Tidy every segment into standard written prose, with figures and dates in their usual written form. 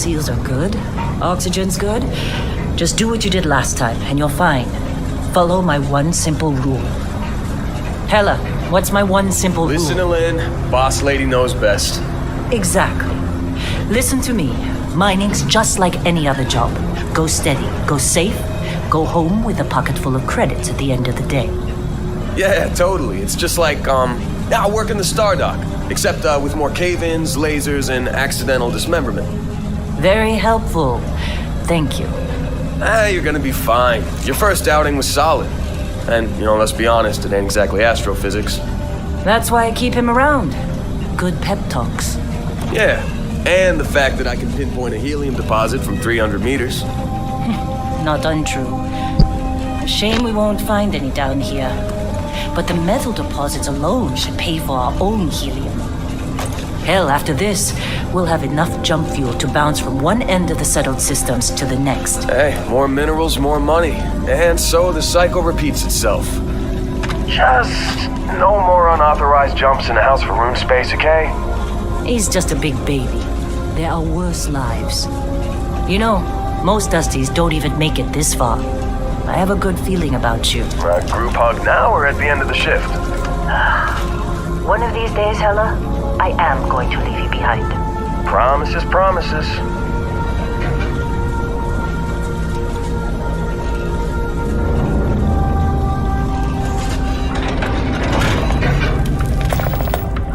seals are good, oxygen's good, just do what you did last time and you're fine. Follow my one simple rule. Hella, what's my one simple rule? Listen to Lynn. Boss lady knows best. Exactly. Listen to me. Mining's just like any other job. Go steady, go safe, go home with a pocket full of credits at the end of the day. Yeah, totally. It's just like, I work in the Star Dock. Except with more cave-ins, lasers, and accidental dismemberment. Very helpful. Thank you. You're gonna be fine. Your first outing was solid. And, let's be honest, it ain't exactly astrophysics. That's why I keep him around. Good pep talks. Yeah, and the fact that I can pinpoint a helium deposit from 300 meters. Not untrue. Shame we won't find any down here. But the metal deposits alone should pay for our own helium. Hell, after this, we'll have enough jump fuel to bounce from one end of the settled systems to the next. Hey, more minerals, more money. And so the cycle repeats itself. Just no more unauthorized jumps in the house for room space, okay? He's just a big baby. There are worse lives. Most Dusties don't even make it this far. I have a good feeling about you. Group hug now or at the end of the shift? One of these days, Hella, I am going to leave you behind. Promises, promises.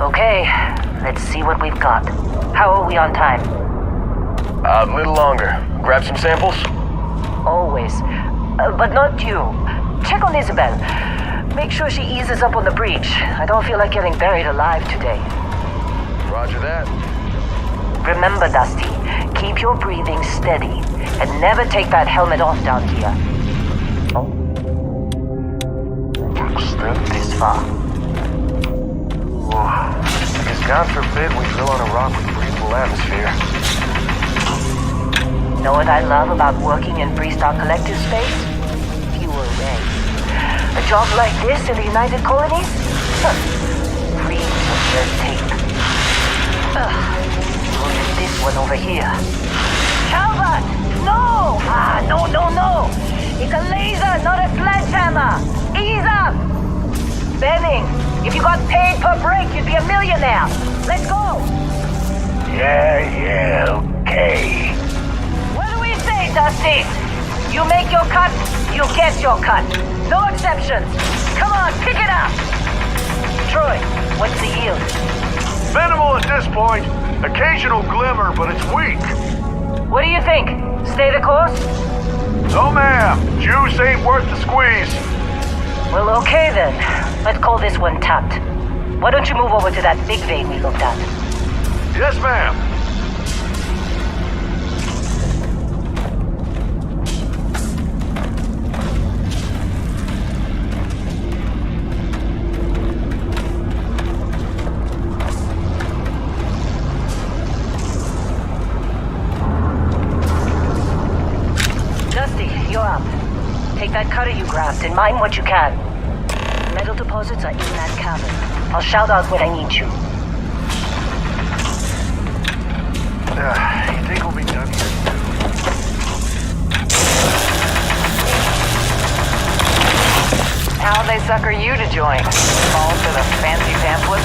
Okay, let's see what we've got. How are we on time? A little longer. Grab some samples? Always. But not you. Check on Isabel. Make sure she eases up on the breach. I don't feel like getting buried alive today. Roger that. Remember, Dusty, keep your breathing steady and never take that helmet off down here. Oh. This far. Because God forbid we drill on a rock with breathable atmosphere. Know what I love about working in Freestar Collective space? Fewer rays. A job like this in the United Colonies? Free of red tape. Look at this one over here. Calvert! No! No! It's a laser, not a sledgehammer! Ease up! Benning, if you got paid per break, you'd be a millionaire. Let's go! Yeah, okay. Dusty, you make your cut, you get your cut. No exceptions. Come on, pick it up. Troy, what's the yield? Minimal at this point. Occasional glimmer, but it's weak. What do you think? Stay the course? No, ma'am. Juice ain't worth the squeeze. Well, okay then. Let's call this one tapped. Why don't you move over to that big vein we looked at? Yes, ma'am. Take that cutter you grabbed and mine what you can. Metal deposits are in that cavern. I'll shout out when I need you. You think we'll be done here? How'd they sucker you to join? Fall for the fancy pamphlet?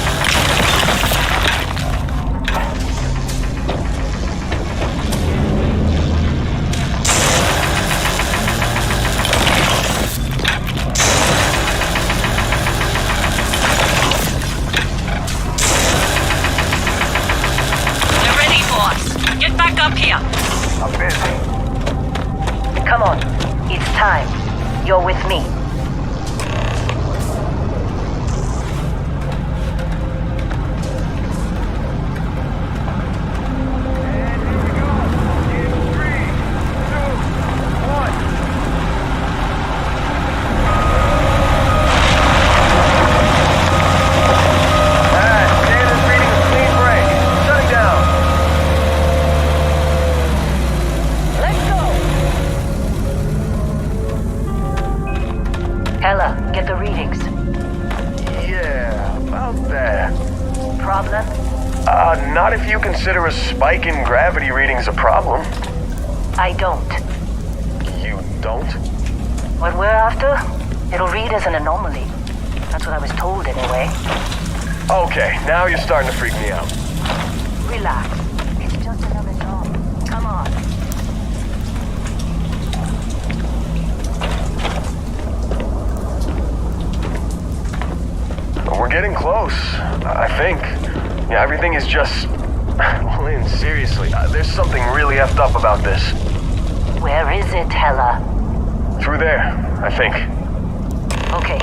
Up here. I'm busy. Come on. It's time. You're with me. Not if you consider a spike in gravity readings a problem. I don't. You don't? What we're after, it'll read as an anomaly. That's what I was told anyway. Okay, now you're starting to freak me out. Relax. It's just another job. Come on. We're getting close, I think. Yeah, everything is just... Lynn, seriously, there's something really effed up about this. Where is it, Hella? Through there, I think. Okay,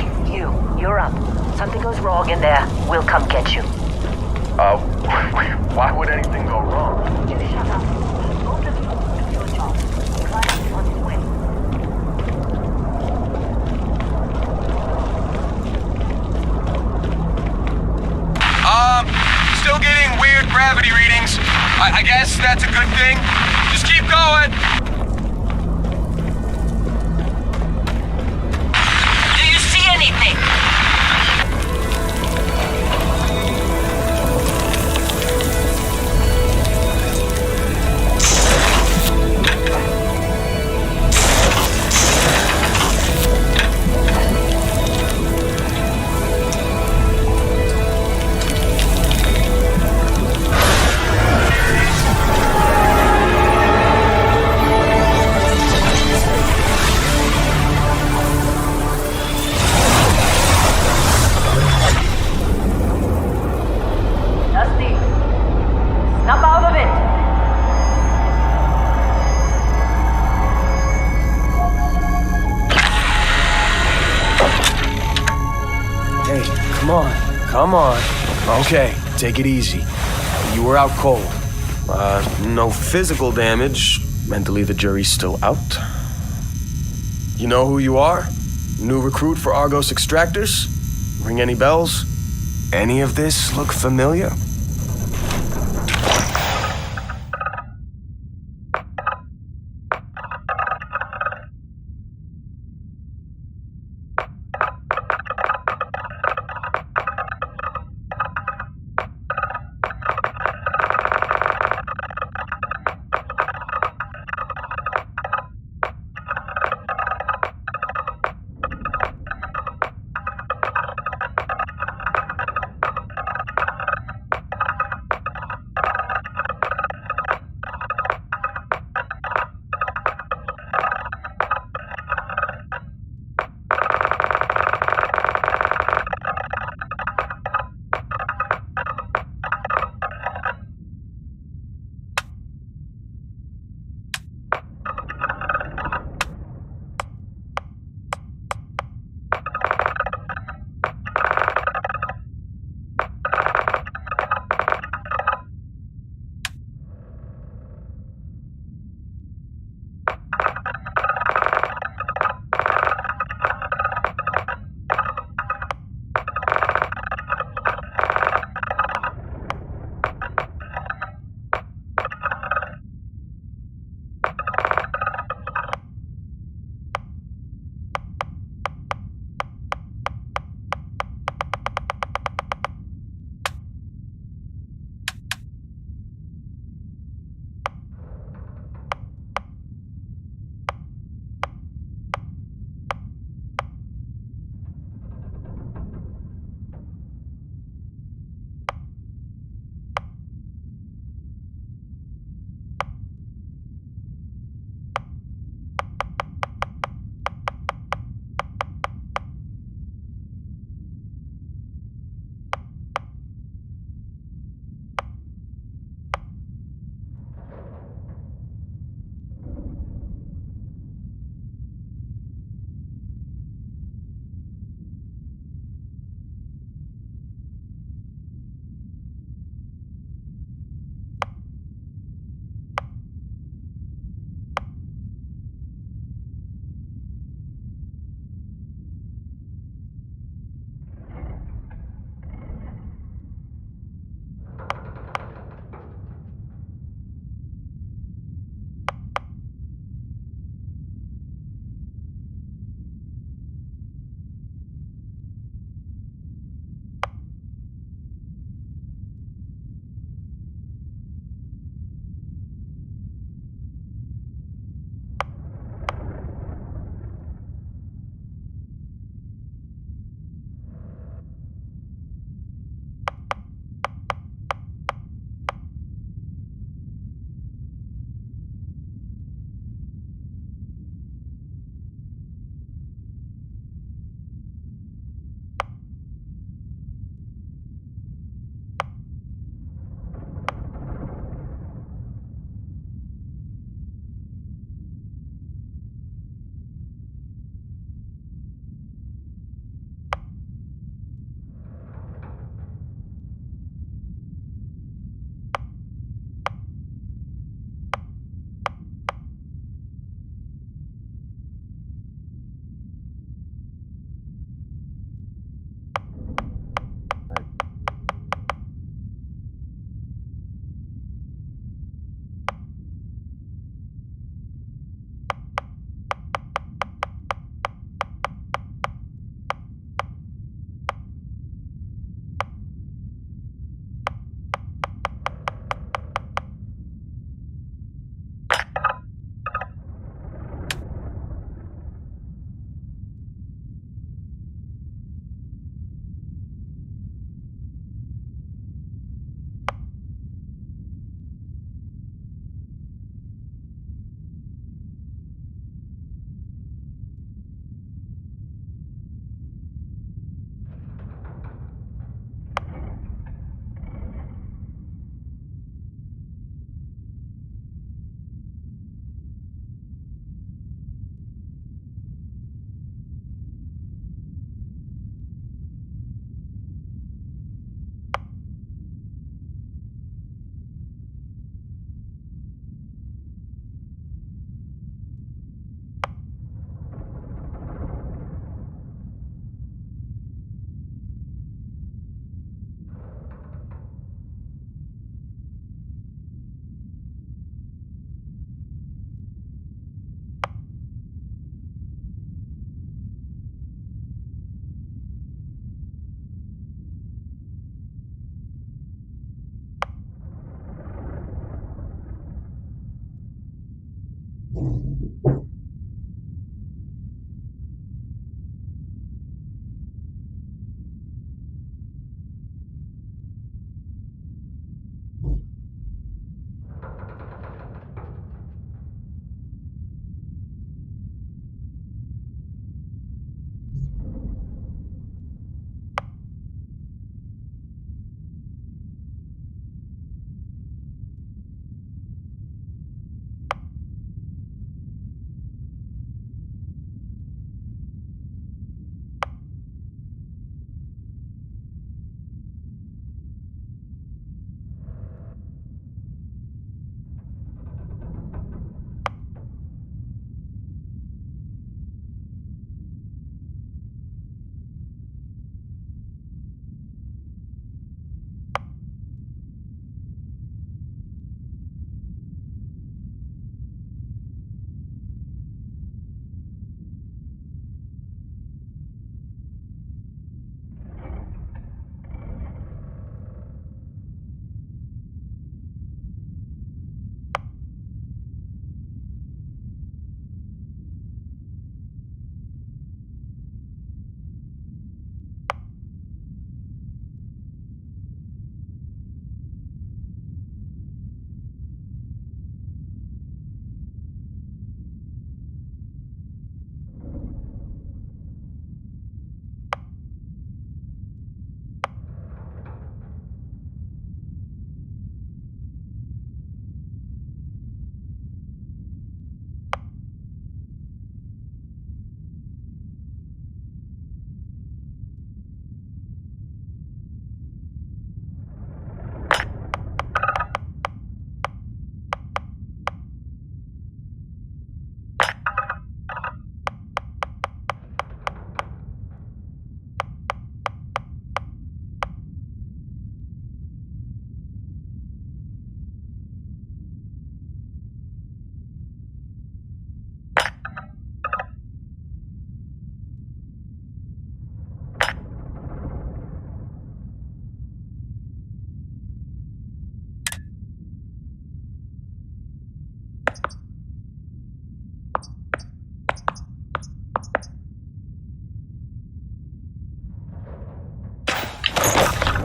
you're up. Something goes wrong in there, we'll come get you. Why would anything go wrong? Just shut up. Both of you, do your job. Clive is on his way. Still getting weird gravity readings. I guess that's a good thing. Just keep going. Do you see anything? Snap out of it! Hey, come on. Come on. Okay, take it easy. You were out cold. No physical damage. Mentally, the jury's still out. You know who you are? New recruit for Argos Extractors? Ring any bells? Any of this look familiar?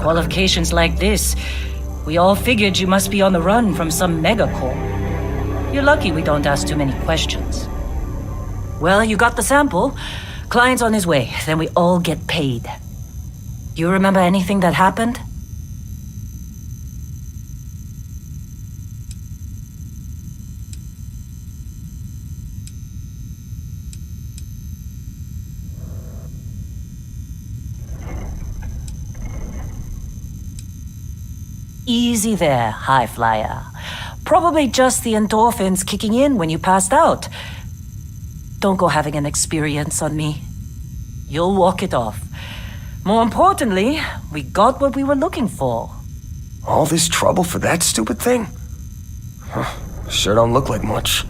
Qualifications like this, we all figured you must be on the run from some megacorp. You're lucky we don't ask too many questions. Well, you got the sample. Client's on his way, then we all get paid. You remember anything that happened? Easy there, high flyer. Probably just the endorphins kicking in when you passed out. Don't go having an experience on me. You'll walk it off. More importantly, we got what we were looking for. All this trouble for that stupid thing? Huh, sure don't look like much.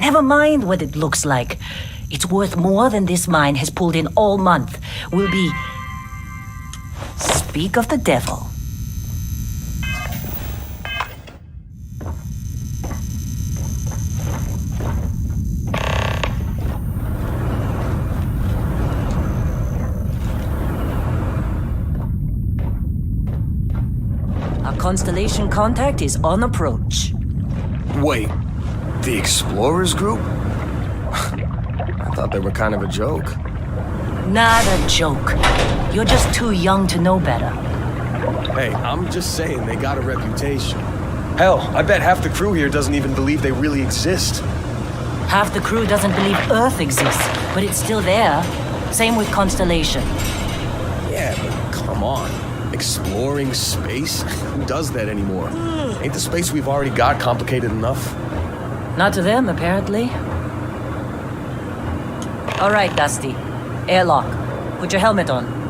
Never mind what it looks like. It's worth more than this mine has pulled in all month. We'll be... Speak of the devil. Constellation contact is on approach. Wait, the Explorers group? I thought they were kind of a joke. Not a joke. You're just too young to know better. Hey, I'm just saying they got a reputation. Hell, I bet half the crew here doesn't even believe they really exist. Half the crew doesn't believe Earth exists, but it's still there. Same with Constellation. Yeah, but come on. Exploring space? Who does that anymore? Ain't the space we've already got complicated enough? Not to them, apparently. All right, Dusty. Airlock. Put your helmet on.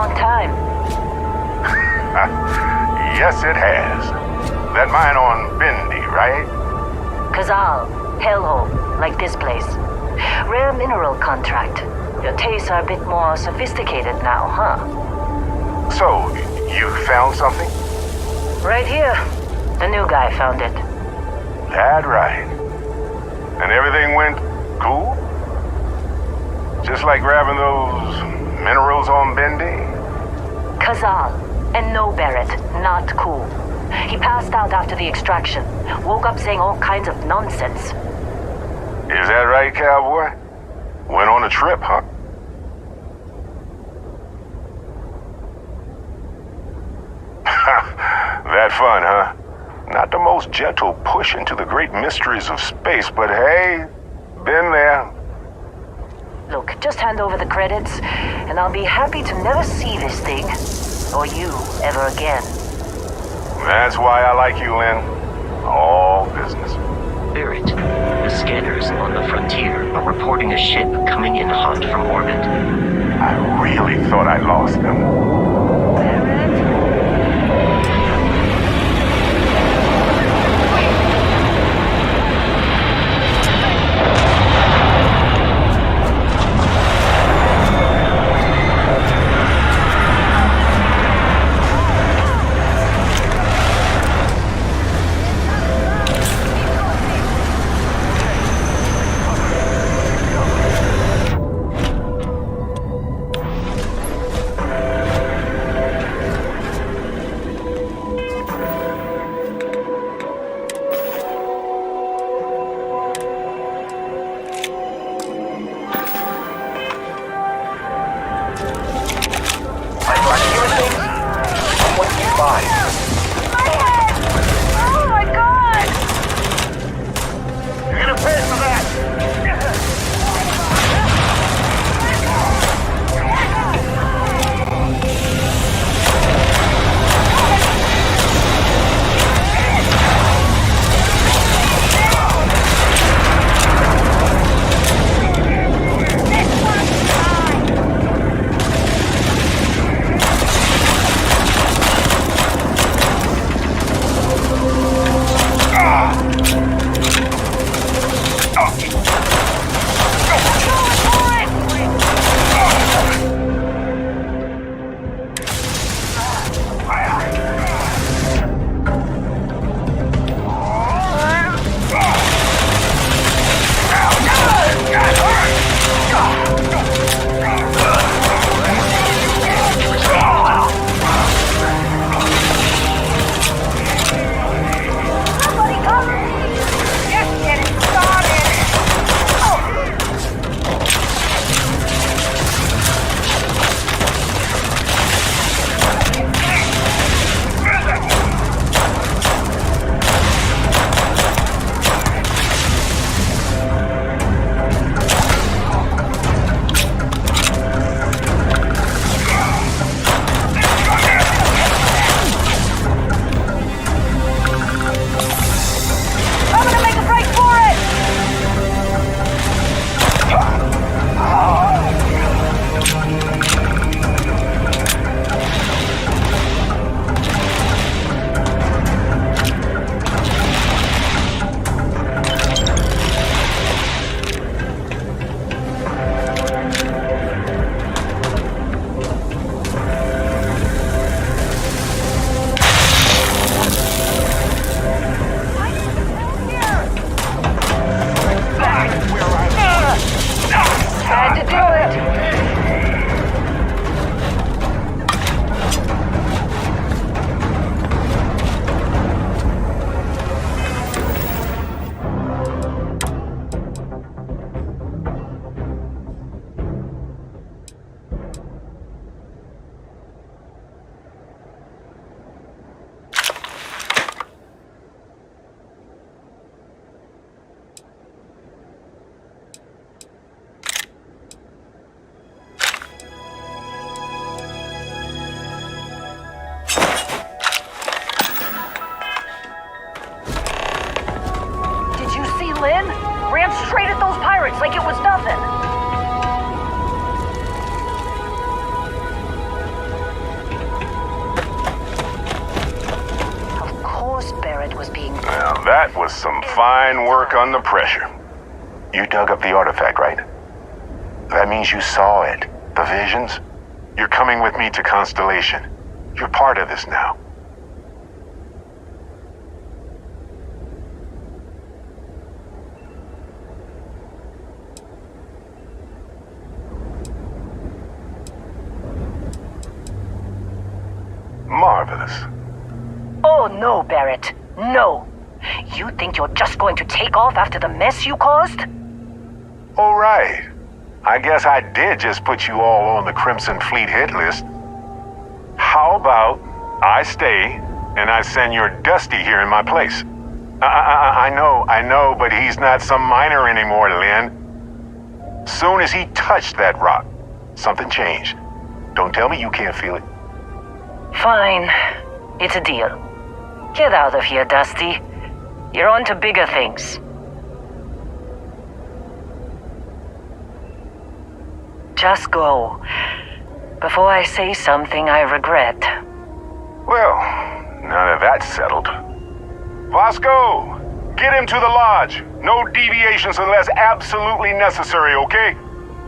long time. Yes, it has. That mine on Bendy, right? Kazal, hellhole, like this place. Rare mineral contract. Your tastes are a bit more sophisticated now, huh? So, you found something? Right here. The new guy found it. That right. And everything went cool? Just like grabbing those minerals on Bendy? Kazal, and no Barrett, not cool. He passed out after the extraction. Woke up saying all kinds of nonsense. Is that right, cowboy? Went on a trip, huh? That fun, huh? Not the most gentle push into the great mysteries of space, but hey, been there. Look, just hand over the credits, and I'll be happy to never see this thing, or you, ever again. That's why I like you, Lynn. All business. Barrett, the scanners on the frontier are reporting a ship coming in hot from orbit. I really thought I lost them. That was some fine work under pressure. You dug up the artifact, right? That means you saw it. The visions? You're coming with me to Constellation. You're part of this now. Marvelous. Oh, no, Barrett. No. You think you're just going to take off after the mess you caused? All right. I guess I did just put you all on the Crimson Fleet hit list. How about I stay and I send your Dusty here in my place? I know, but he's not some miner anymore, Lynn. Soon as he touched that rock, something changed. Don't tell me you can't feel it. Fine. It's a deal. Get out of here, Dusty. You're on to bigger things. Just go, before I say something I regret. Well, now that that's settled. Vasco, get him to the lodge. No deviations unless absolutely necessary, okay?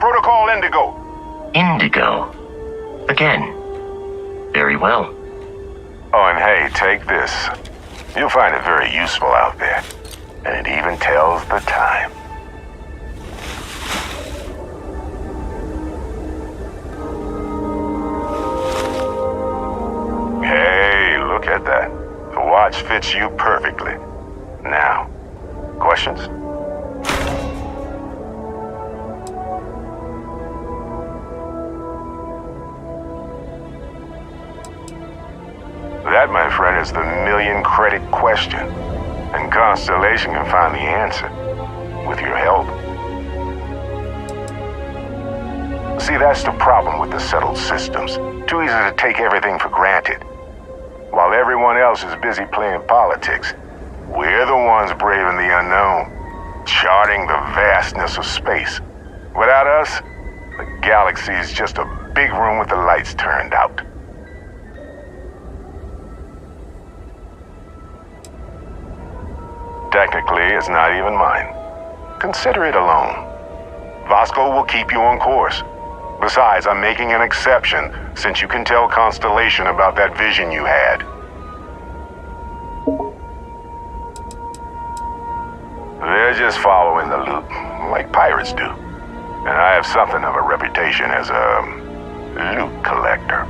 Protocol Indigo. Indigo. Again. Very well. Oh, and hey, take this. You'll find it very useful out there. And it even tells the time. Hey, look at that. The watch fits you perfectly. Now, questions? That, my friend, is the million-credit question. And Constellation can find the answer. With your help. See, that's the problem with the settled systems. Too easy to take everything for granted. While everyone else is busy playing politics, we're the ones braving the unknown, charting the vastness of space. Without us, the galaxy is just a big room with the lights turned out. Technically, it's not even mine. Consider it a loan. Vasco will keep you on course. Besides, I'm making an exception since you can tell Constellation about that vision you had. They're just following the loot, like pirates do. And I have something of a reputation as a loot collector.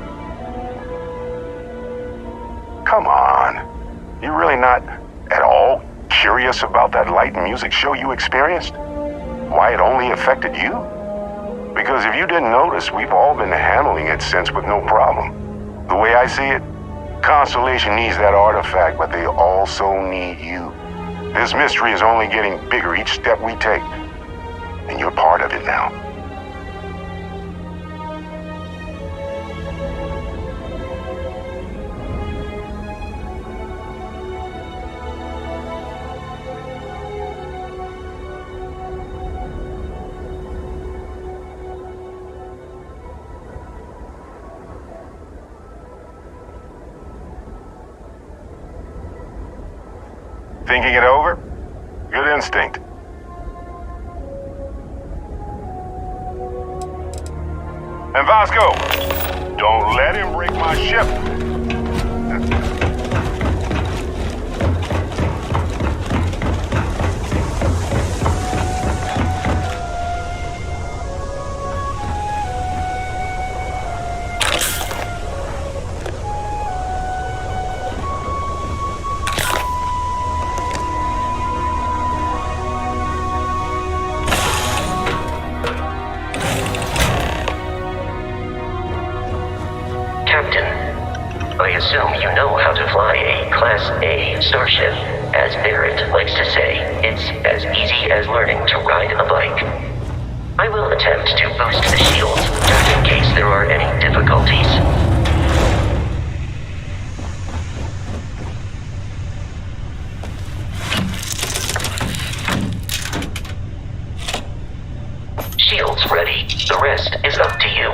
Come on. You're really not at all curious about that light and music show you experienced? Why it only affected you? Because if you didn't notice, we've all been handling it since with no problem. The way I see it, Constellation needs that artifact, but they also need you. This mystery is only getting bigger each step we take, and you're part of it now. Thinking it over? Good instinct. And Vasco, don't let him break my ship. I assume you know how to fly a Class A starship. As Barrett likes to say, it's as easy as learning to ride a bike. I will attempt to boost the shield, just in case there are any difficulties. Shield's ready. The rest is up to you.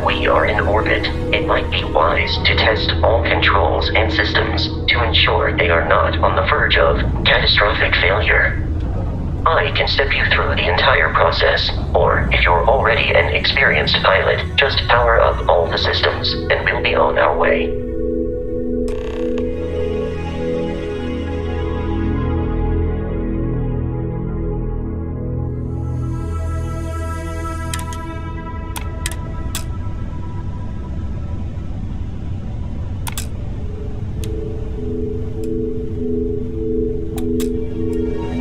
we are in orbit, it might be wise to test all controls and systems to ensure they are not on the verge of catastrophic failure. I can step you through the entire process, or if you're already an experienced pilot, just power up all the systems and we'll be on our way.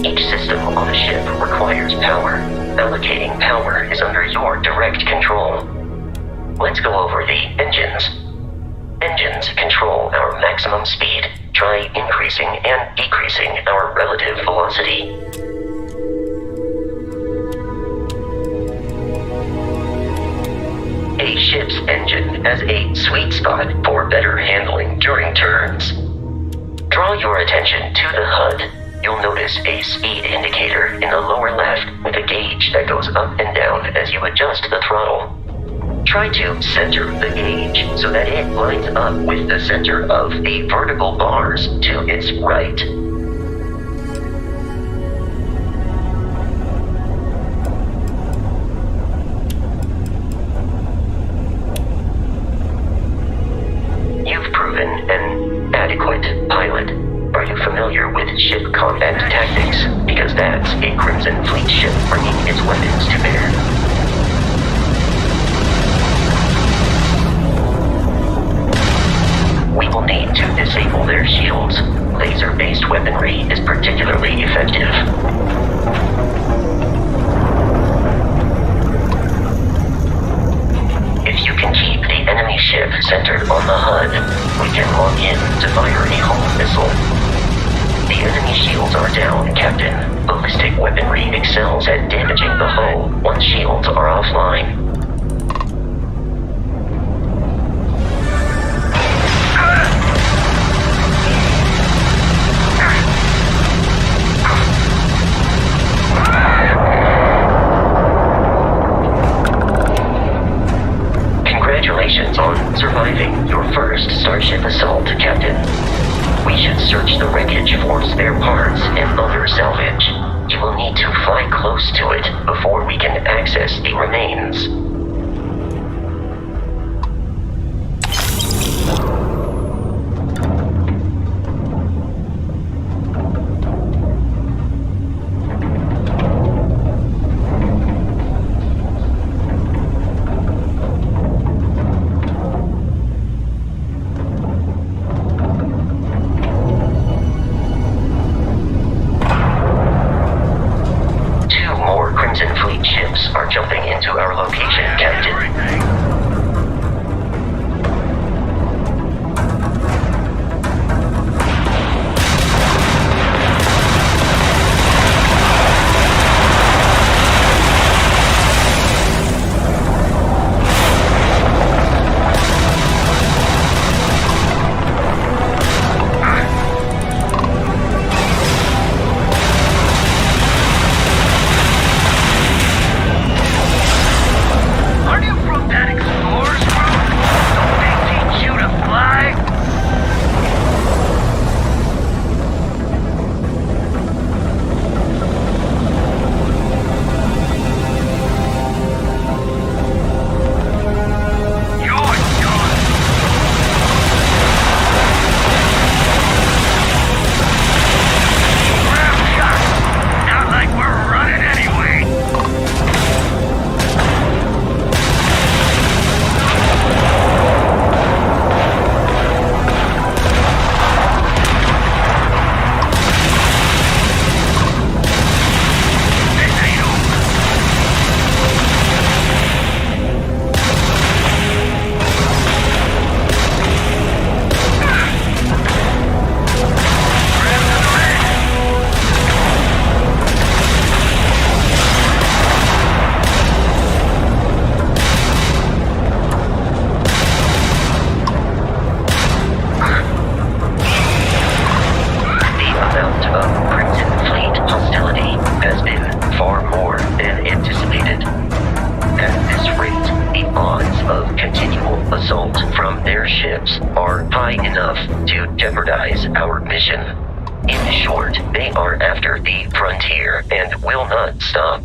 Each system on the ship requires power. Allocating power is under your direct control. Let's go over the engines. Engines control our maximum speed. Try increasing and decreasing our relative velocity. A ship's engine has a sweet spot for better handling during turns. Draw your attention to the HUD. You'll notice a speed indicator in the lower left with a gauge that goes up and down as you adjust the throttle. Try to center the gauge so that it lines up with the center of the vertical bars to its right. You've proven an adequate pilot. Are you familiar with ship combat tactics? Because that's a Crimson Fleet ship bringing its weapons to bear. We will need to disable their shields. Laser-based weaponry is particularly effective. If you can keep the enemy ship centered on the HUD, we can log in to fire a home missile. The enemy shields are down, Captain. Ballistic weaponry excels at damaging the hull once shields are offline. Congratulations on surviving your first Starship assault, Captain. We should search the wreckage for spare parts and other salvage. You will need to fly close to it before we can access the remains. Are jumping into our location, Captain. their ships are high enough to jeopardize our mission. In short, they are after the frontier and will not stop.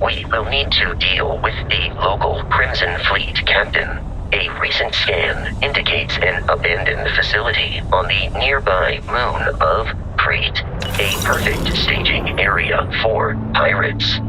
We will need to deal with the local Crimson Fleet captain. A recent scan indicates an abandoned facility on the nearby moon of Crete, a perfect staging area for pirates.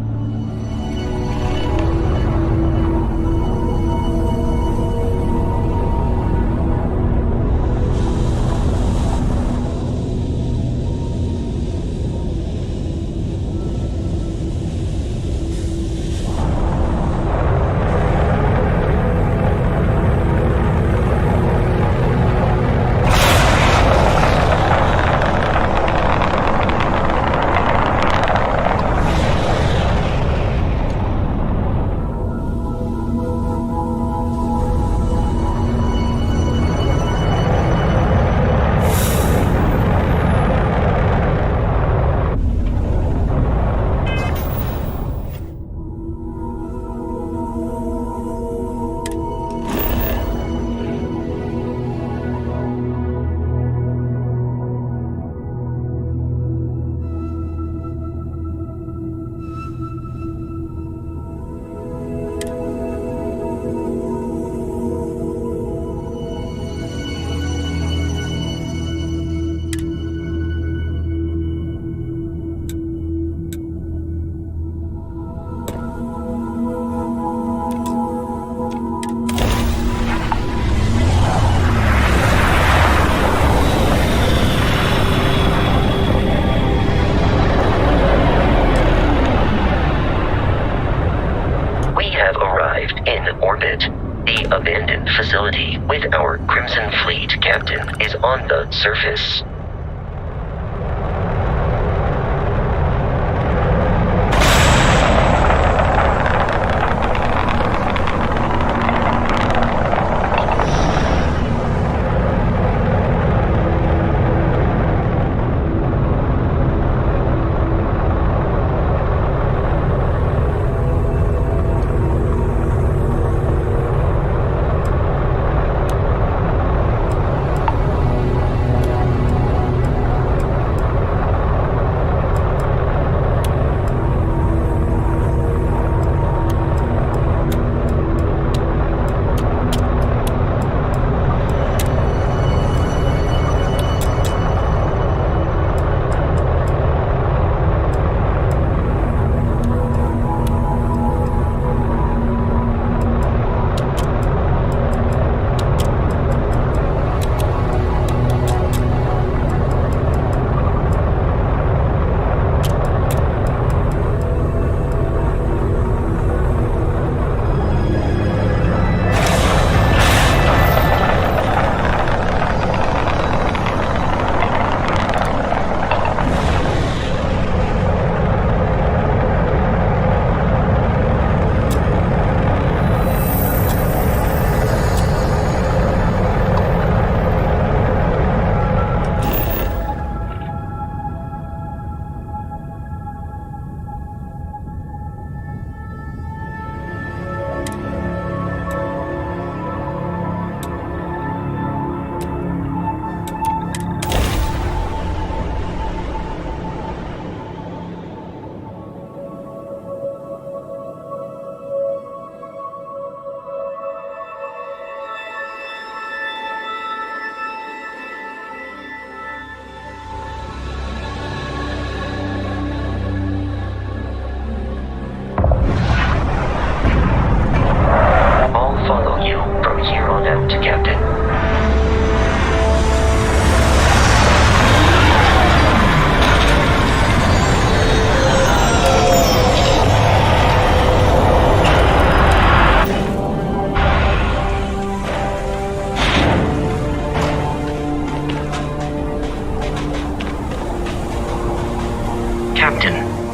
The abandoned facility with our Crimson Fleet captain is on the surface.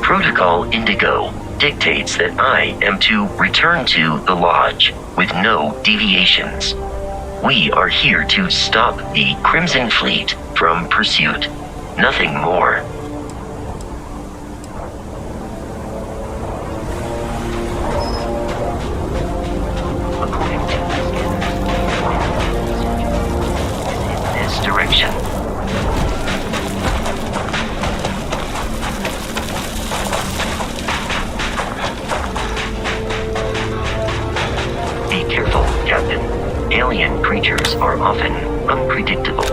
Protocol Indigo dictates that I am to return to the Lodge with no deviations. We are here to stop the Crimson Fleet from pursuit. Nothing more. According to the Alien creatures are often unpredictable.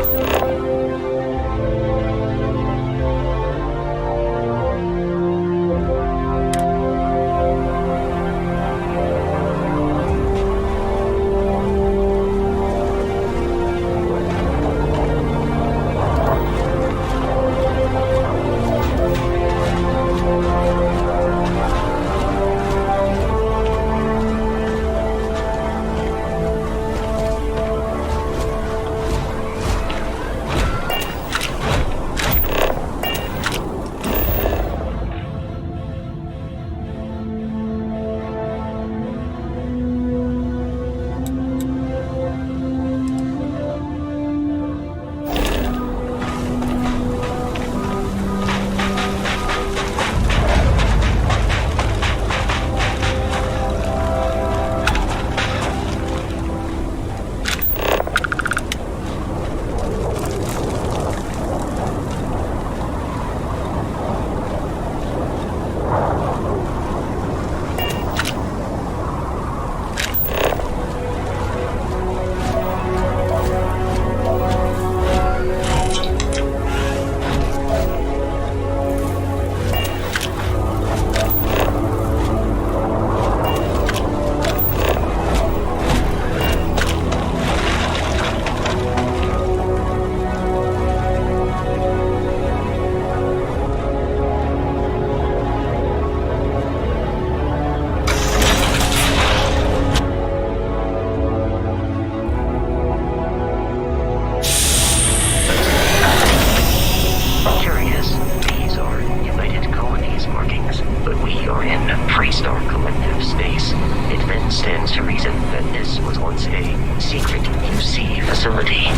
Freestar Collective space. It then stands to reason that this was once a secret UC facility.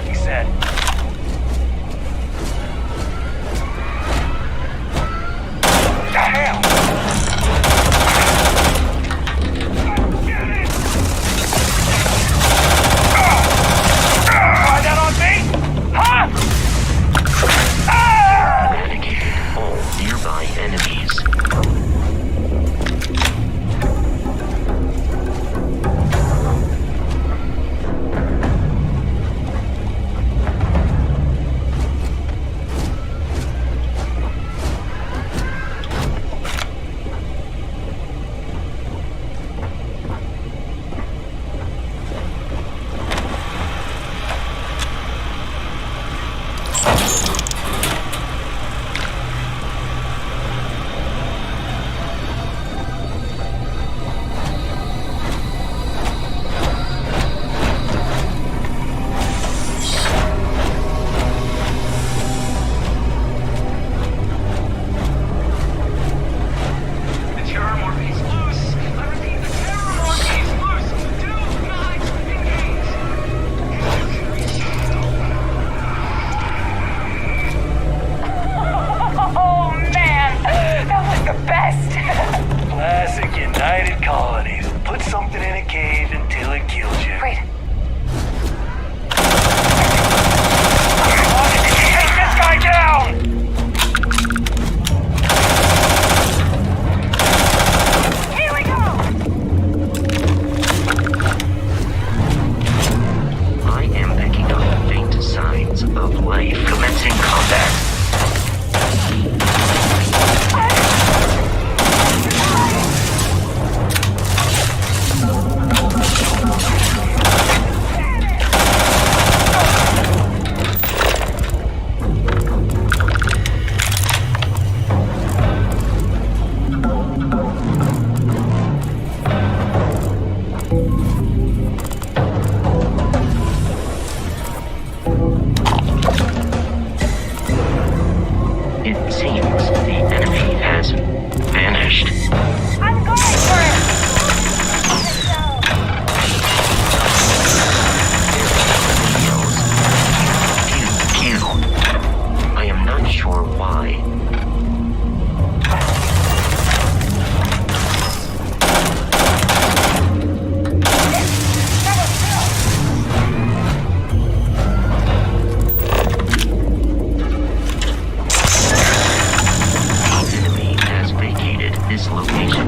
like he said. Damn! Try that on me? Huh? Eradicated all nearby enemies. Classic United Colonies. Put something in a cage until it kills you. Wait. Take this guy down! Here we go! I am picking up faint signs of life. Commencing combat. It seems the enemy has vanished. I'm going for it! Pew, pew. I am not sure why. The enemy has vacated this location.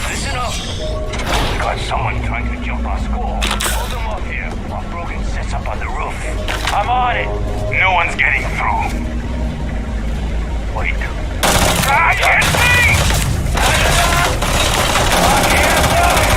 Listen up! We got someone trying to jump our school. Hold them up here while Brogan sets up on the roof. I'm on it! No one's getting through. Wait. I can't see! I can't see!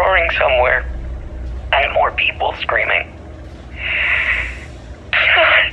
roaring somewhere. And more people screaming. God.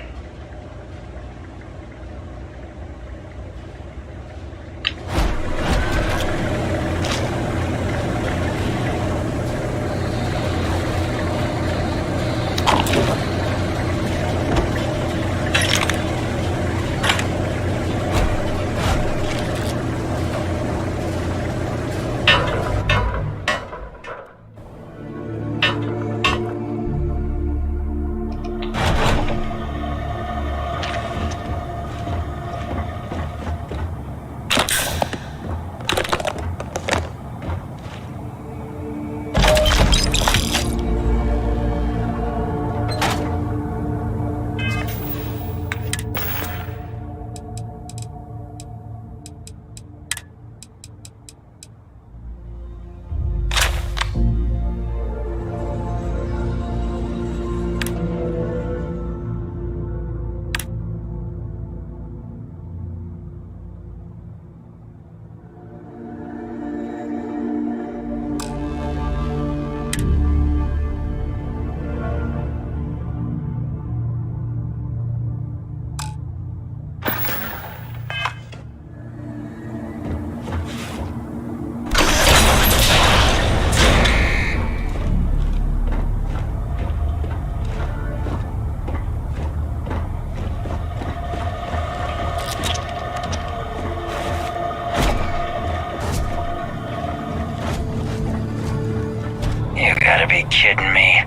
You gotta be kidding me.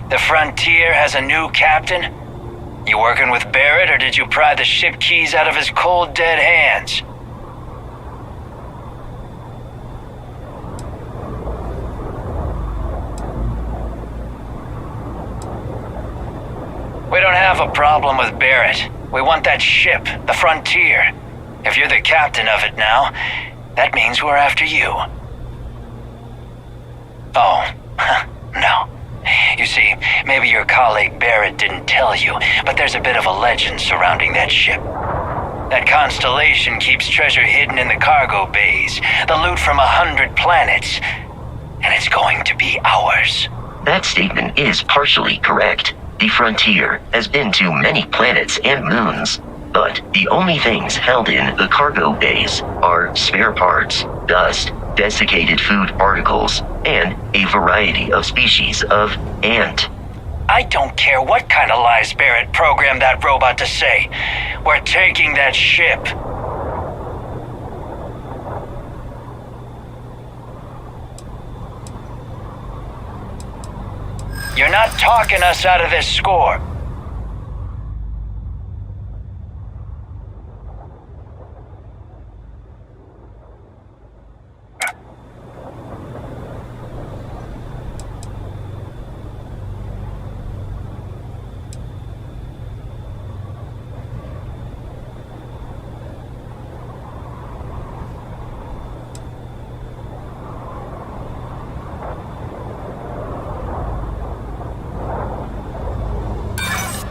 The Frontier has a new captain? You working with Barrett, or did you pry the ship keys out of his cold, dead hands? We don't have a problem with Barrett. We want that ship, the Frontier. If you're the captain of it now, that means we're after you. Oh, no. You see, maybe your colleague Barrett didn't tell you, but there's a bit of a legend surrounding that ship. That constellation keeps treasure hidden in the cargo bays, the loot from 100 planets, and it's going to be ours. That statement is partially correct. The Frontier has been to many planets and moons, but the only things held in the cargo bays are spare parts, dust, desiccated food particles, and a variety of species of ant. I don't care what kind of lies Barrett programmed that robot to say. We're taking that ship. You're not talking us out of this score.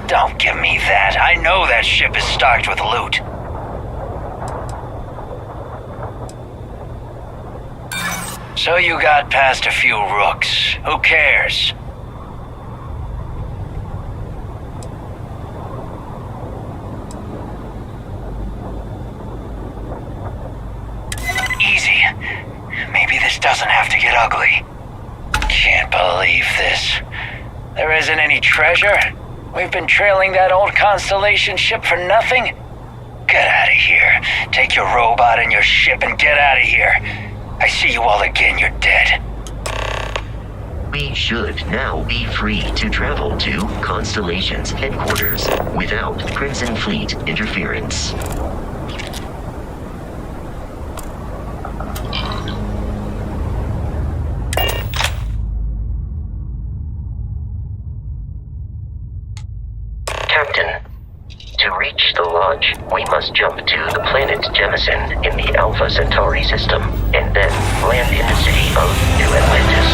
Don't give me that. I know that ship is stocked with loot. So you got past a few rooks. Who cares? Easy. Maybe this doesn't have to get ugly. Can't believe this. There isn't any treasure? We've been trailing that old Constellation ship for nothing? Get out of here. Take your robot and your ship and get out of here. I see you all again, you're dead. We should now be free to travel to Constellation's headquarters without Crimson Fleet interference. Captain, to reach the lodge, we must jump to the planet Jemison in the Alpha Centauri system, and then land in the city of New Atlantis.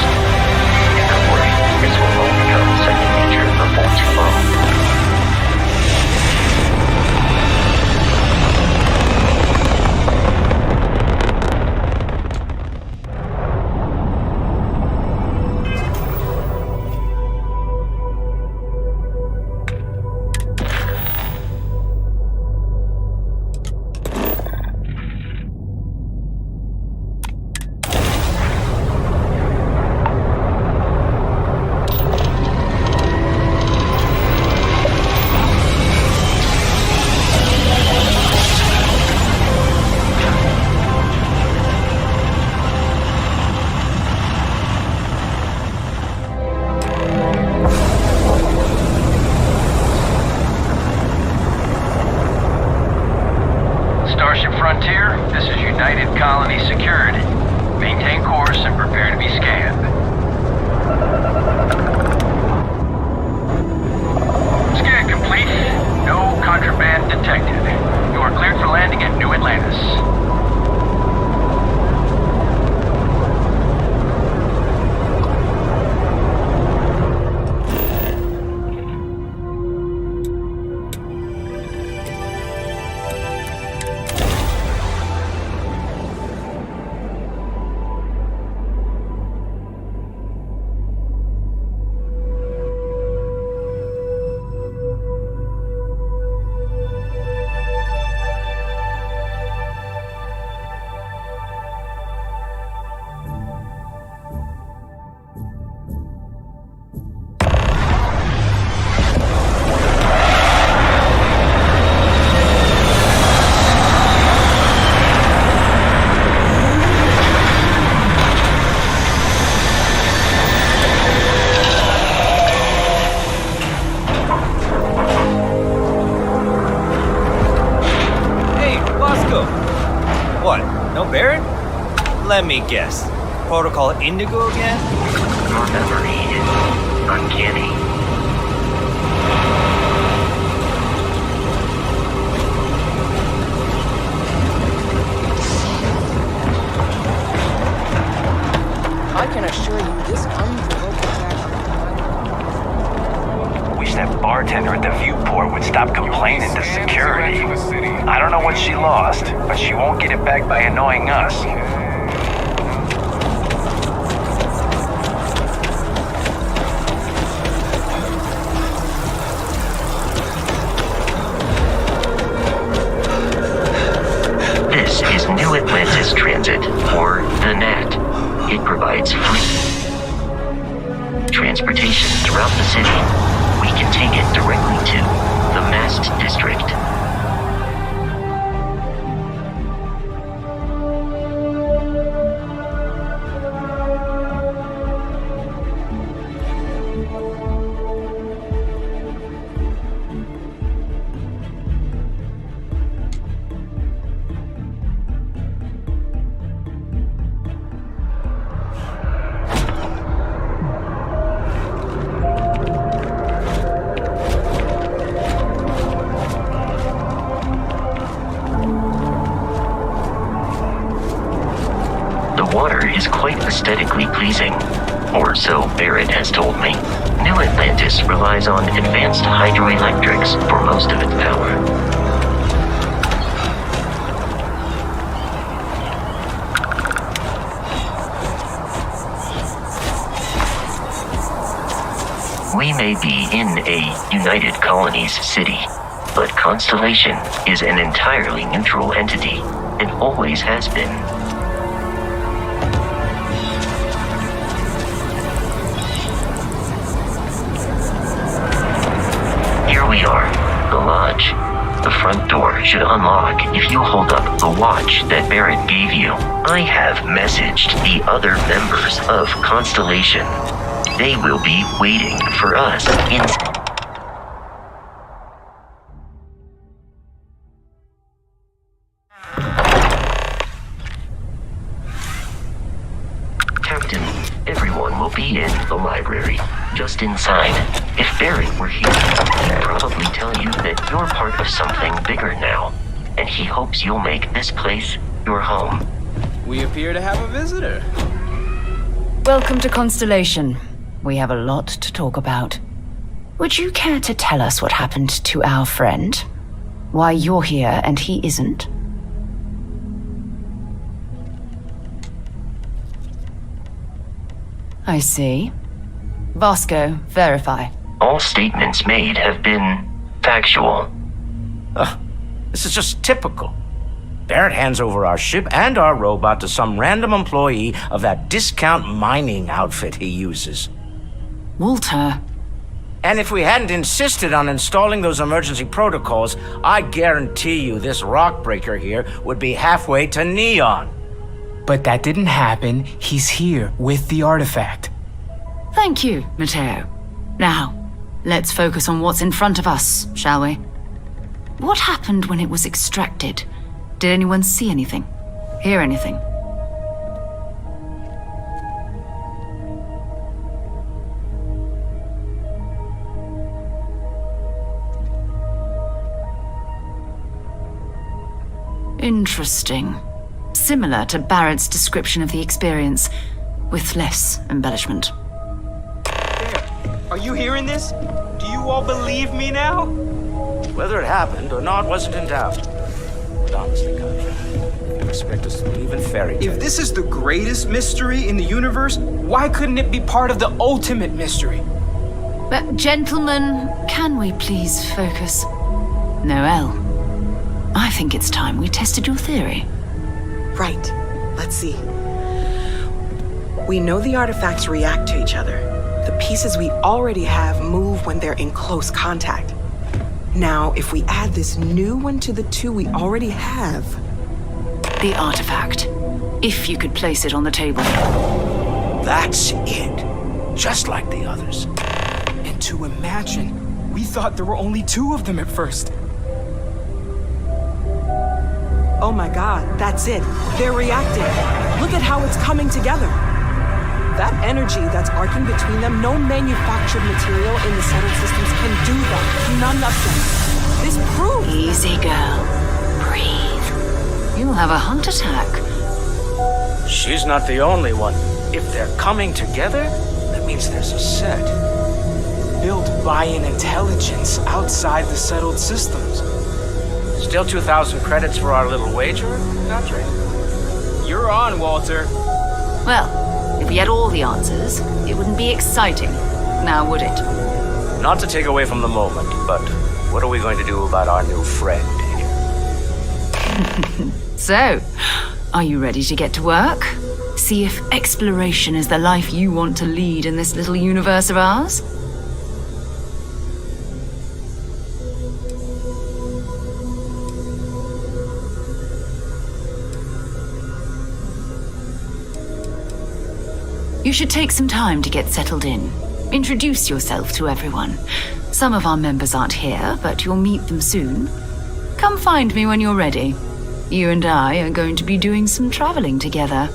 Don't worry, this will all become second nature before too long. me guess. Protocol Indigo again? Your memory is uncanny. I can assure you this unprovoked attack. Wish that bartender at the viewport would stop complaining to security. I don't know what she lost, but she won't get it back by annoying us. This is New Atlantis Transit, or the NAT. It provides free transportation throughout the city. We can take it directly to the Mast District. Water is quite aesthetically pleasing, or so Barrett has told me. New Atlantis relies on advanced hydroelectrics for most of its power. We may be in a United Colonies city, but Constellation is an entirely neutral entity, and always has been. We are the lodge. The front door should unlock if you hold up the watch that Barrett gave you. I have messaged the other members of Constellation. They will be waiting for us in... Captain, everyone will be in the library, just inside. If Barrett were here, he'd probably tell you that you're part of something bigger now, and he hopes you'll make this place your home. We appear to have a visitor. Welcome to Constellation. We have a lot to talk about. Would you care to tell us what happened to our friend? Why you're here and he isn't? I see. Vasco, verify. All statements made have been factual. This is just typical. Barrett hands over our ship and our robot to some random employee of that discount mining outfit he uses. Walter. And if we hadn't insisted on installing those emergency protocols, I guarantee you this rock breaker here would be halfway to Neon. But that didn't happen. He's here with the artifact. Thank you, Matteo. Now, let's focus on what's in front of us, shall we? What happened when it was extracted? Did anyone see anything? Hear anything? Interesting. Similar to Barrett's description of the experience, with less embellishment. Are you hearing this? Do you all believe me now? Whether it happened or not wasn't in doubt. But honestly, Contra, you expect us to believe in fairy tales? If this is the greatest mystery in the universe, why couldn't it be part of the ultimate mystery? But gentlemen, can we please focus? Noel, I think it's time we tested your theory. Right. Let's see. We know the artifacts react to each other. The pieces we already have move when they're in close contact. Now, if we add this new one to the two we already have... The artifact. If you could place it on the table. That's it. Just like the others. And to imagine, we thought there were only two of them at first. Oh my god, that's it. They're reacting. Look at how it's coming together. That energy that's arcing between them, no manufactured material in the settled systems can do that. None of them. This proves... Easy, girl. Breathe. You'll have a heart attack. She's not the only one. If they're coming together, that means there's a set. Built by an intelligence outside the settled systems. Still 2,000 credits for our little wager, Andre? You're on, Walter. Well, if we had all the answers, it wouldn't be exciting. Now, would it? Not to take away from the moment, but what are we going to do about our new friend here? So, are you ready to get to work? See if exploration is the life you want to lead in this little universe of ours? You should take some time to get settled in. Introduce yourself to everyone. Some of our members aren't here, but you'll meet them soon. Come find me when you're ready. You and I are going to be doing some traveling together.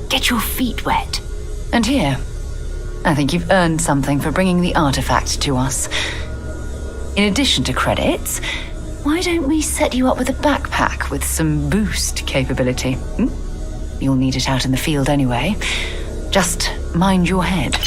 Get your feet wet. And here, I think you've earned something for bringing the artifact to us. In addition to credits, why don't we set you up with a backpack with some boost capability? You'll need it out in the field anyway. Just mind your head.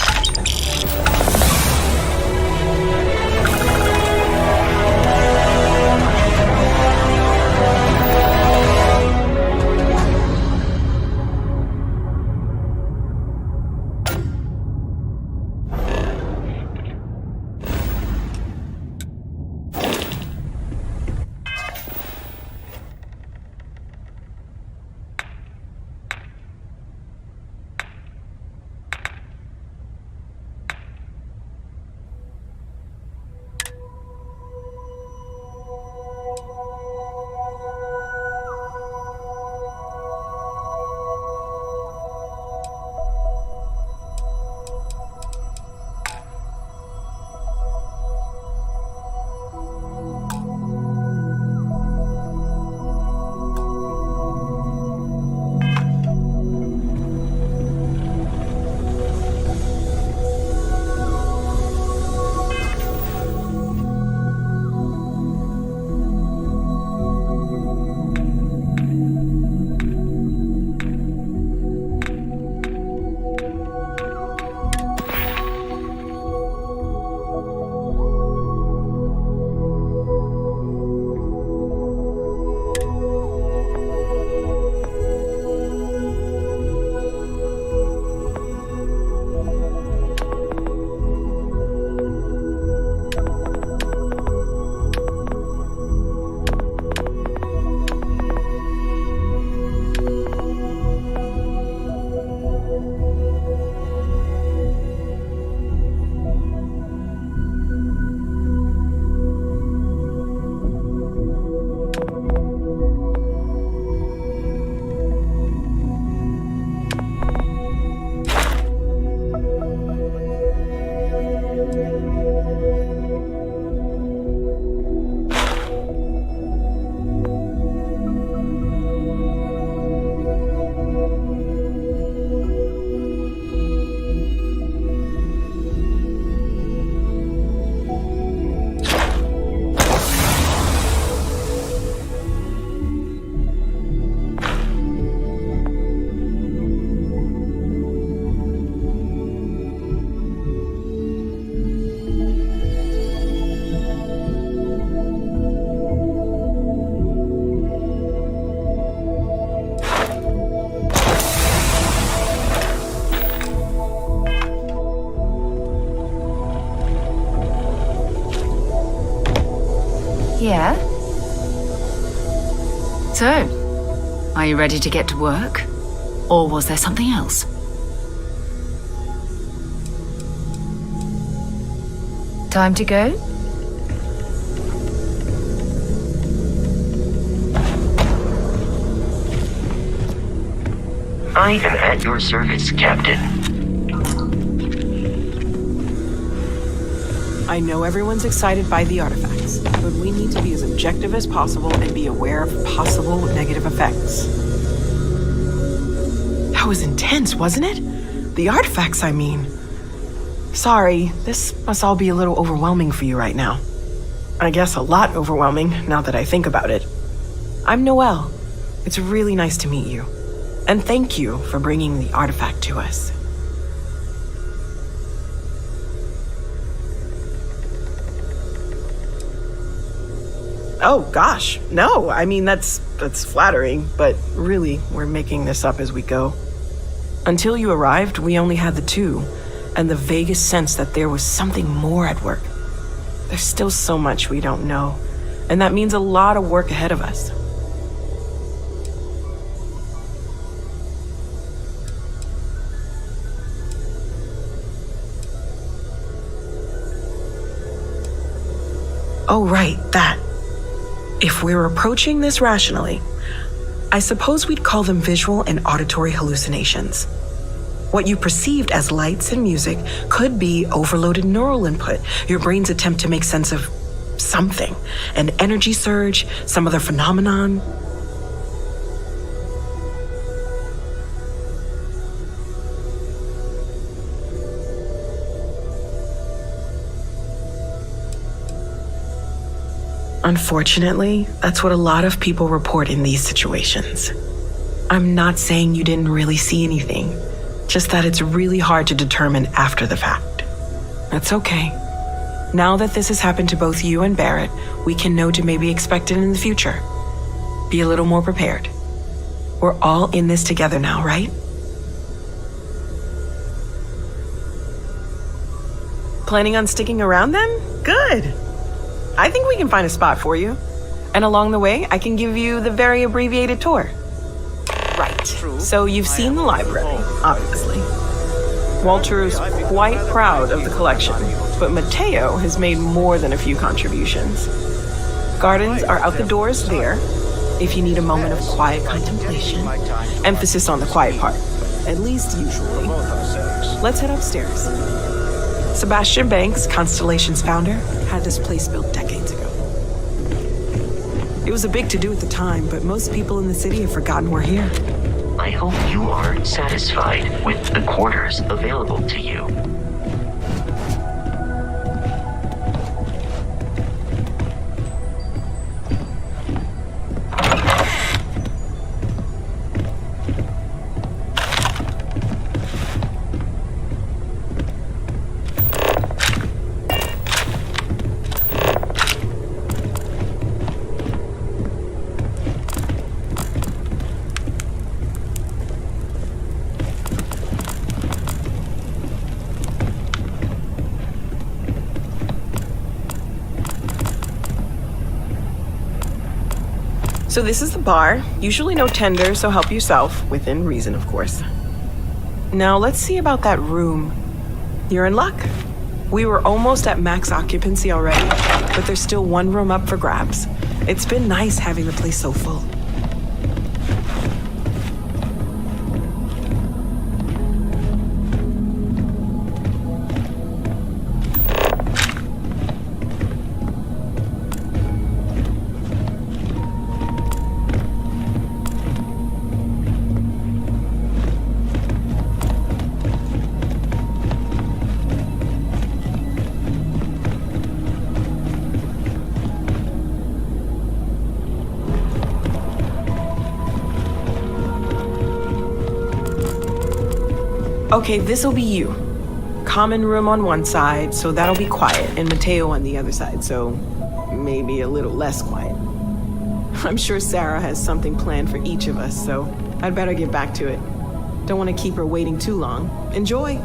Yeah? So, are you ready to get to work? Or was there something else? Time to go? I am at your service, Captain. I know everyone's excited by the artifacts, but we need to be as objective as possible and be aware of possible negative effects. That was intense, wasn't it? The artifacts, I mean. Sorry, this must all be a little overwhelming for you right now. I guess a lot overwhelming, now that I think about it. I'm Noelle. It's really nice to meet you. And thank you for bringing the artifact to us. Oh, gosh, no. I mean, that's flattering, but really, we're making this up as we go. Until you arrived, we only had the two, and the vaguest sense that there was something more at work. There's still so much we don't know, and that means a lot of work ahead of us. Oh, right, that. If we're approaching this rationally, I suppose we'd call them visual and auditory hallucinations. What you perceived as lights and music could be overloaded neural input, your brain's attempt to make sense of something, an energy surge, some other phenomenon. Unfortunately, that's what a lot of people report in these situations. I'm not saying you didn't really see anything, just that it's really hard to determine after the fact. That's okay. Now that this has happened to both you and Barrett, we can know to maybe expect it in the future. Be a little more prepared. We're all in this together now, right? Planning on sticking around then? Good. I think we can find a spot for you. And along the way, I can give you the very abbreviated tour. Right. So you've seen the library, obviously. Walter is quite proud of the collection, but Mateo has made more than a few contributions. Gardens are out the doors there, if you need a moment of quiet contemplation. Emphasis on the quiet part, at least usually. Let's head upstairs. Sebastian Banks, Constellation's founder, had this place built decades ago. It was a big to-do at the time, but most people in the city have forgotten we're here. I hope you are satisfied with the quarters available to you. So this is the bar. Usually no tender, so help yourself, within reason, of course. Now let's see about that room. You're in luck. We were almost at max occupancy already, but there's still one room up for grabs. It's been nice having the place so full. Okay, this'll be you. Common room on one side, so that'll be quiet, and Mateo on the other side, so maybe a little less quiet. I'm sure Sarah has something planned for each of us, so I'd better get back to it. Don't want to keep her waiting too long. Enjoy!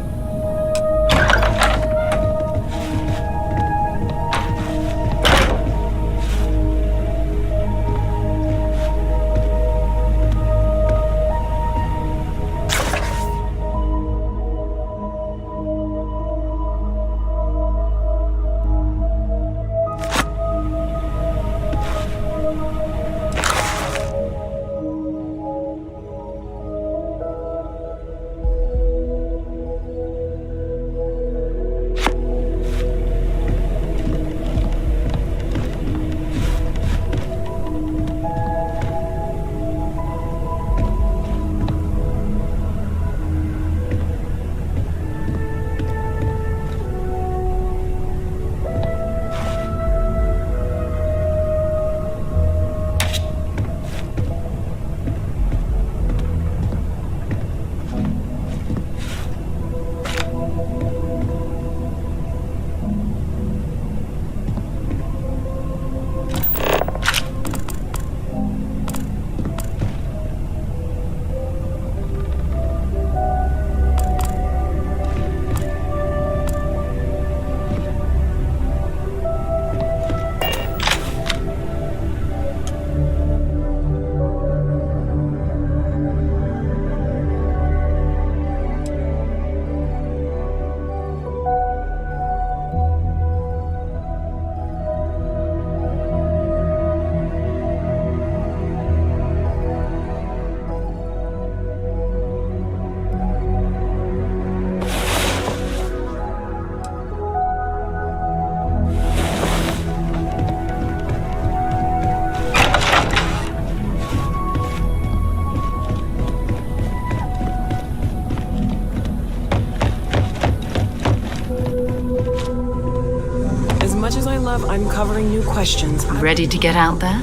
love uncovering new questions. Ready to get out there?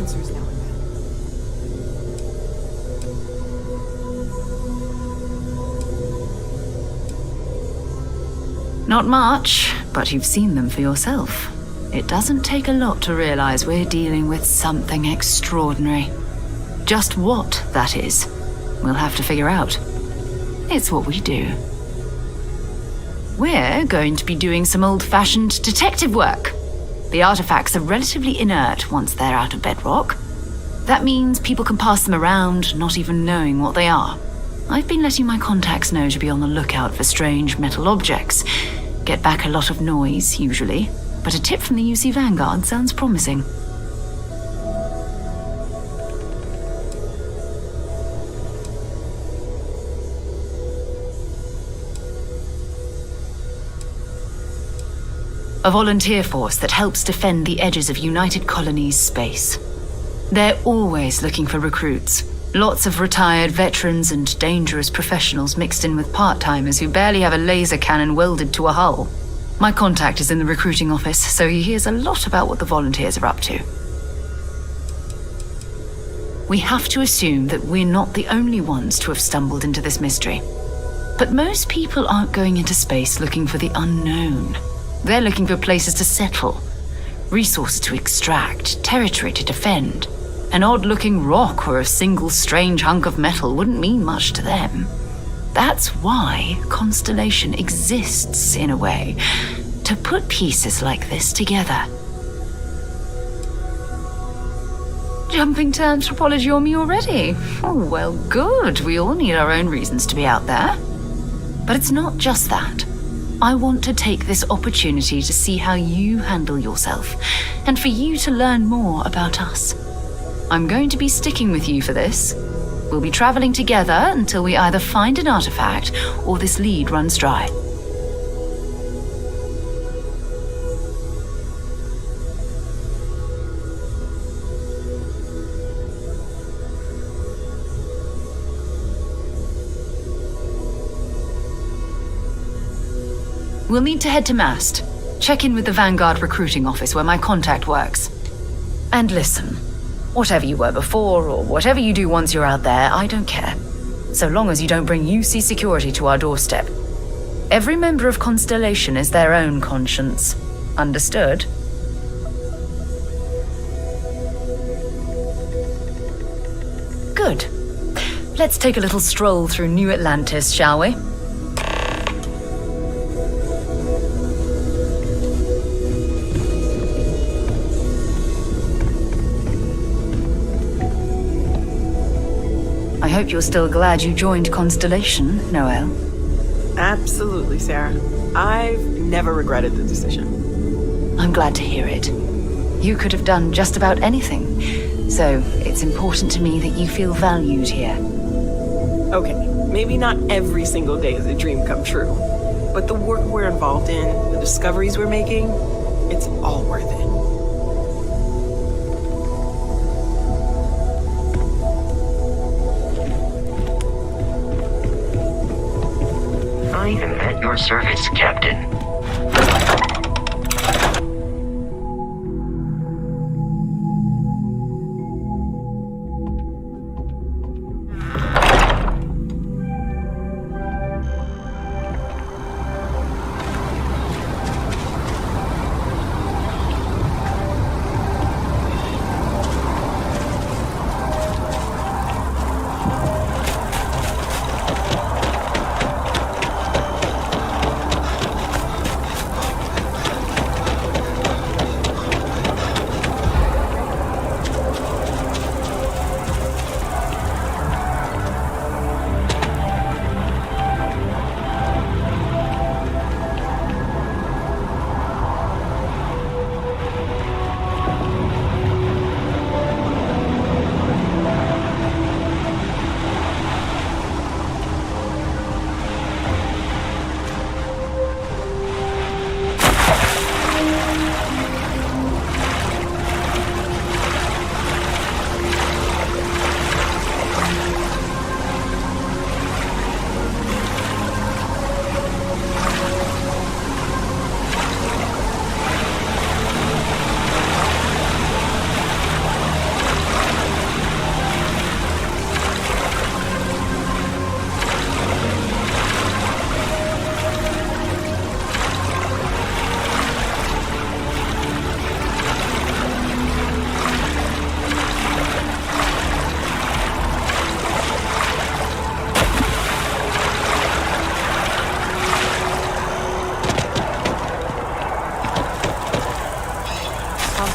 Not much, but you've seen them for yourself. It doesn't take a lot to realize we're dealing with something extraordinary. Just what that is, we'll have to figure out. It's what we do. We're going to be doing some old-fashioned detective work. The artifacts are relatively inert once they're out of bedrock. That means people can pass them around, not even knowing what they are. I've been letting my contacts know to be on the lookout for strange metal objects. Get back a lot of noise, usually, but a tip from the UC Vanguard sounds promising. A volunteer force that helps defend the edges of United Colonies space. They're always looking for recruits. Lots of retired veterans and dangerous professionals mixed in with part-timers who barely have a laser cannon welded to a hull. My contact is in the recruiting office, so he hears a lot about what the volunteers are up to. We have to assume that we're not the only ones to have stumbled into this mystery. But most people aren't going into space looking for the unknown. They're looking for places to settle, resources to extract, territory to defend. An odd-looking rock or a single strange hunk of metal wouldn't mean much to them. That's why Constellation exists, in a way, to put pieces like this together. Jumping to anthropology on me already? Oh, well, good. We all need our own reasons to be out there. But it's not just that. I want to take this opportunity to see how you handle yourself, and for you to learn more about us. I'm going to be sticking with you for this. We'll be traveling together until we either find an artifact or this lead runs dry. We'll need to head to Mast. Check in with the Vanguard recruiting office where my contact works. And listen. Whatever you were before, or whatever you do once you're out there, I don't care. So long as you don't bring UC security to our doorstep. Every member of Constellation is their own conscience. Understood? Good. Let's take a little stroll through New Atlantis, shall we? I hope you're still glad you joined Constellation, Noelle. Absolutely, Sarah. I've never regretted the decision. I'm glad to hear it. You could have done just about anything, so it's important to me that you feel valued here. Okay, maybe not every single day is a dream come true, but the work we're involved in, the discoveries we're making, it's all worth it. I am at your service, Captain.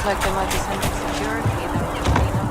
like there might be something security that we may not.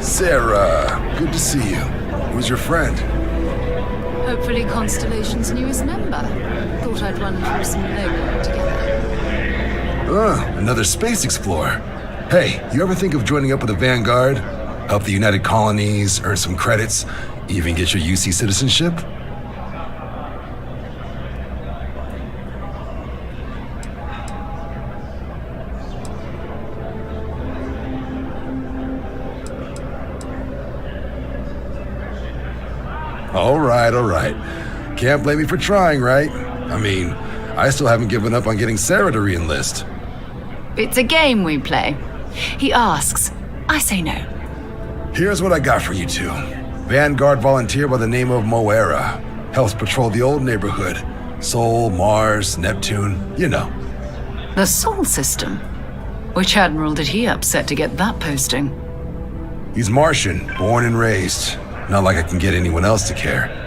Sarah, good to see you. Who's your friend? Hopefully Constellation's newest member. Thought I'd run through some legwork together. Another space explorer. Hey, you ever think of joining up with the Vanguard? Help the United Colonies, earn some credits, even get your UC citizenship? All right. Can't blame me for trying, right? I mean, I still haven't given up on getting Sarah to re-enlist. It's a game we play. He asks, I say no. Here's what I got for you two. Vanguard volunteer by the name of Moera. Helps patrol the old neighborhood. Sol, Mars, Neptune, you know. The Sol system? Which admiral did he upset to get that posting? He's Martian, born and raised. Not like I can get anyone else to care.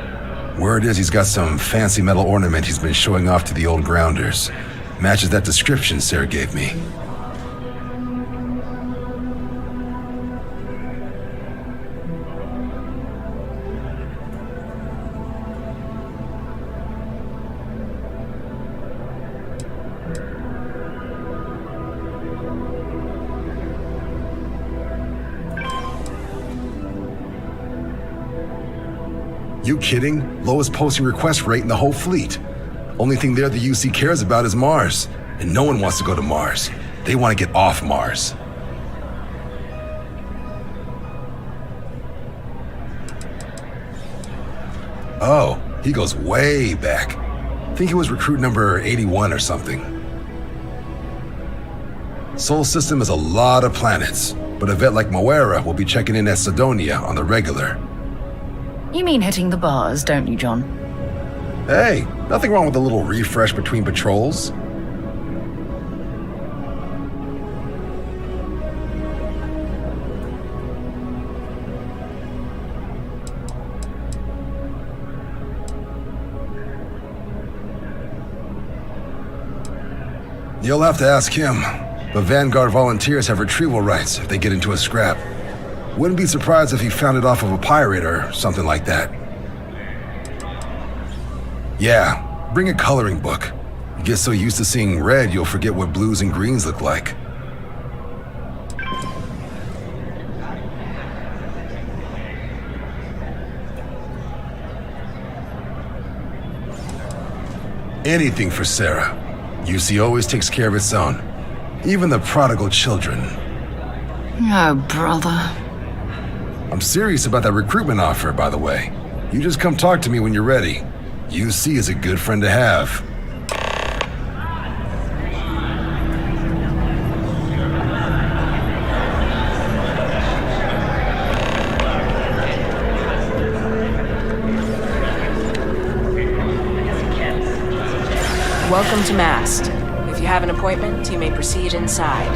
Word is he's got some fancy metal ornament he's been showing off to the old grounders. Matches that description Sarah gave me. You kidding? Lowest posting request rate in the whole fleet. Only thing there the UC cares about is Mars. And no one wants to go to Mars. They want to get off Mars. Oh, he goes way back. Think he was recruit number 81 or something. Sol system is a lot of planets, but a vet like Moira will be checking in at Sidonia on the regular. You mean hitting the bars, don't you, John? Hey, nothing wrong with a little refresh between patrols. You'll have to ask him, but Vanguard volunteers have retrieval rights if they get into a scrap. Wouldn't be surprised if he found it off of a pirate or something like that. Yeah, bring a coloring book. You get so used to seeing red, you'll forget what blues and greens look like. Anything for Sarah. UC always takes care of its own. Even the prodigal children. Oh, brother. I'm serious about that recruitment offer, by the way. You just come talk to me when you're ready. UC is a good friend to have. Welcome to Mast. If you have an appointment, you may proceed inside.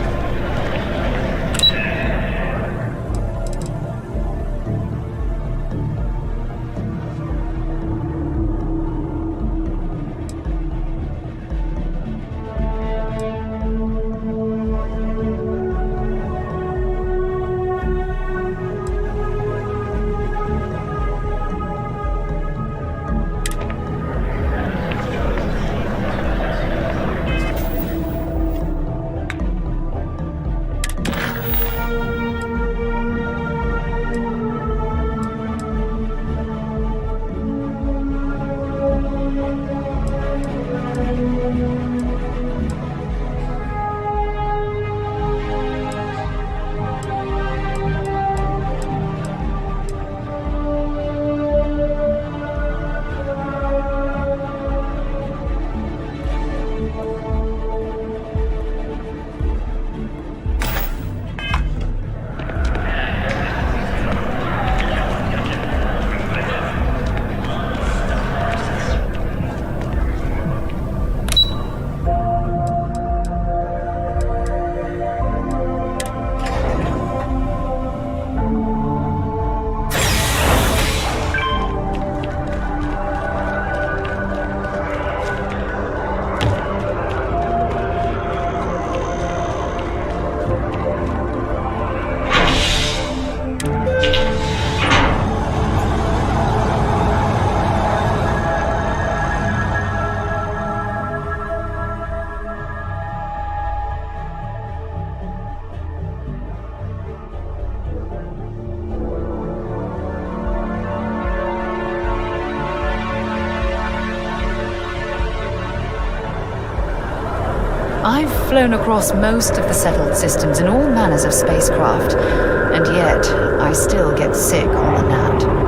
I've flown across most of the settled systems in all manners of spacecraft, and yet I still get sick on the Nat.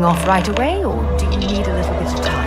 Off right away, or do you need a little bit of time?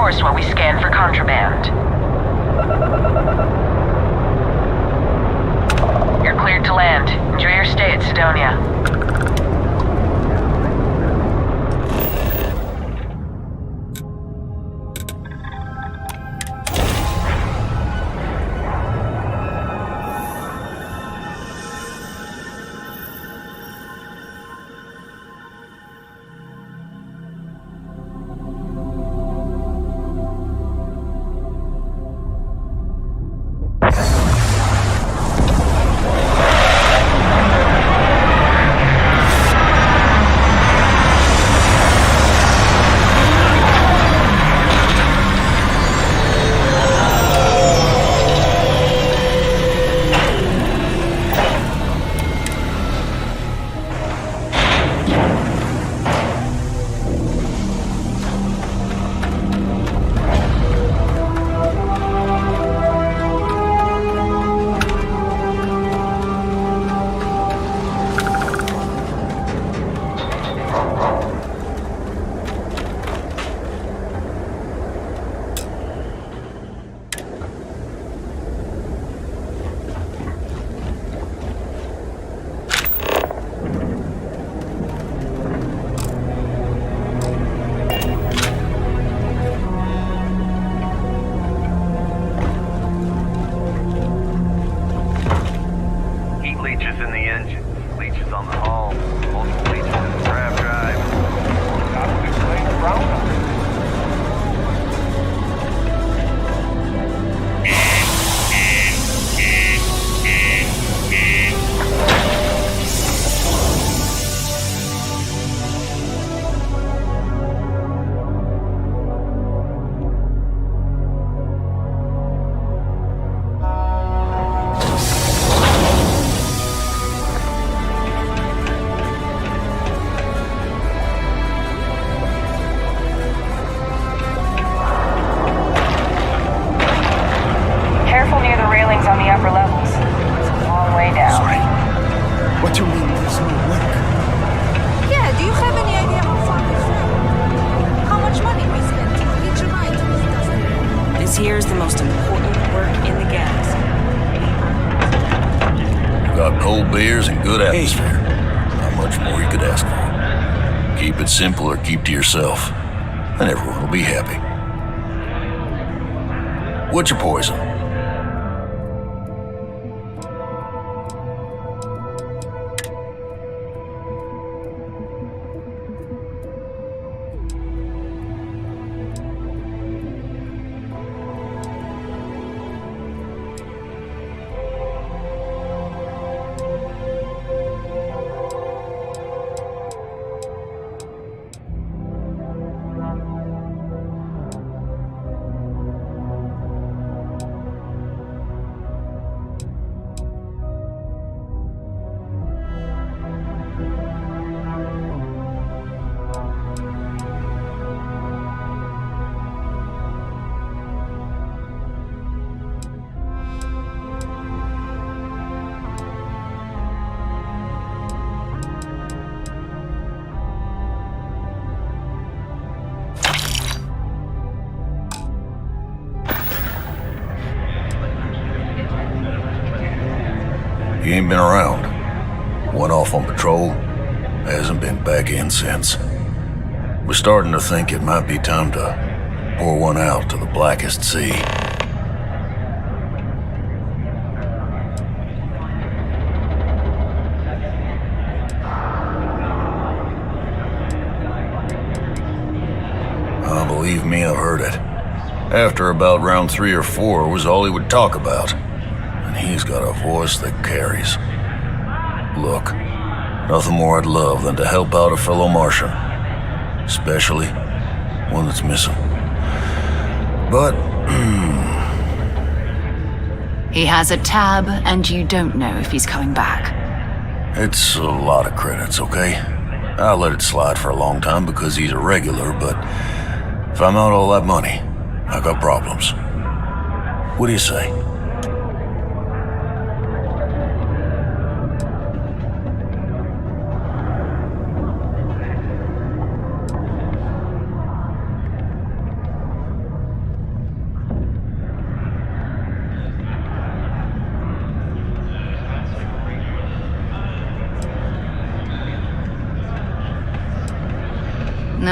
course while we scan for contraband. You're cleared to land. Enjoy your stay at Sidonia. Here's the most important work in the galaxy. You got cold beers and good atmosphere. Not much more you could ask for. Keep it simple or keep to yourself, and everyone will be happy. What's your poison? He ain't been around. Went off on patrol. Hasn't been back in since. We're starting to think it might be time to pour one out to the blackest sea. Believe me, I've heard it. After about round 3 or 4 was all he would talk about. And he's got a voice that carries. Look, nothing more I'd love than to help out a fellow Martian. Especially one that's missing. But, He has a tab, and you don't know if he's coming back. it's a lot of credits, okay? I'll let it slide for a long time because he's a regular, but if I'm out all that money, I got problems. What do you say?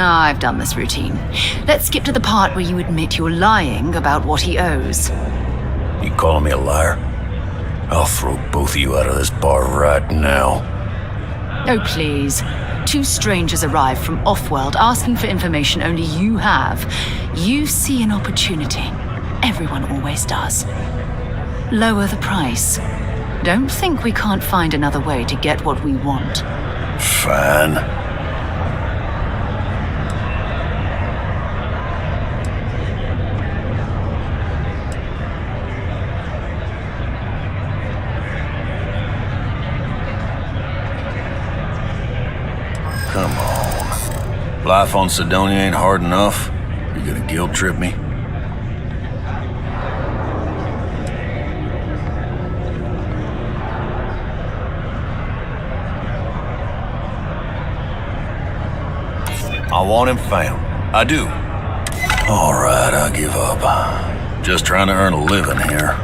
I've done this routine. Let's skip to the part where you admit you're lying about what he owes. You calling me a liar? I'll throw both of you out of this bar right now. Oh, please. Two strangers arrive from off-world asking for information only you have. You see an opportunity. Everyone always does. Lower the price. Don't think we can't find another way to get what we want. Fine. Come on. Life on Sidonia ain't hard enough. You gonna guilt trip me? I want him found. I do. All right, I give up. Just trying to earn a living here.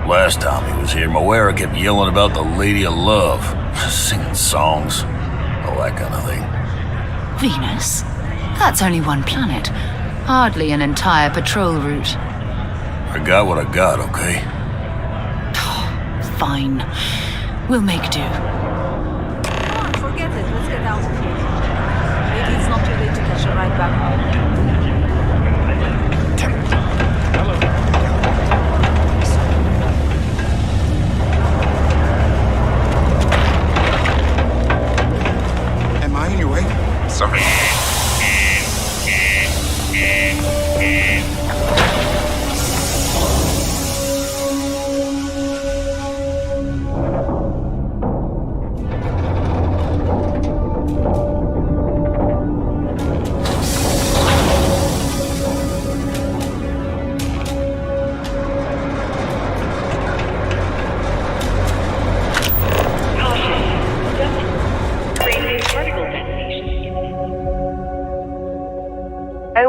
Last time he was here, Moira kept yelling about the Lady of Love, singing songs, all that kind of thing. Venus? That's only one planet. Hardly an entire patrol route. I got what I got, okay? Fine. We'll make do. Come on, forget it. Let's get out of here. Maybe it's not too late to catch a ride back home. Am I in your way? Sorry.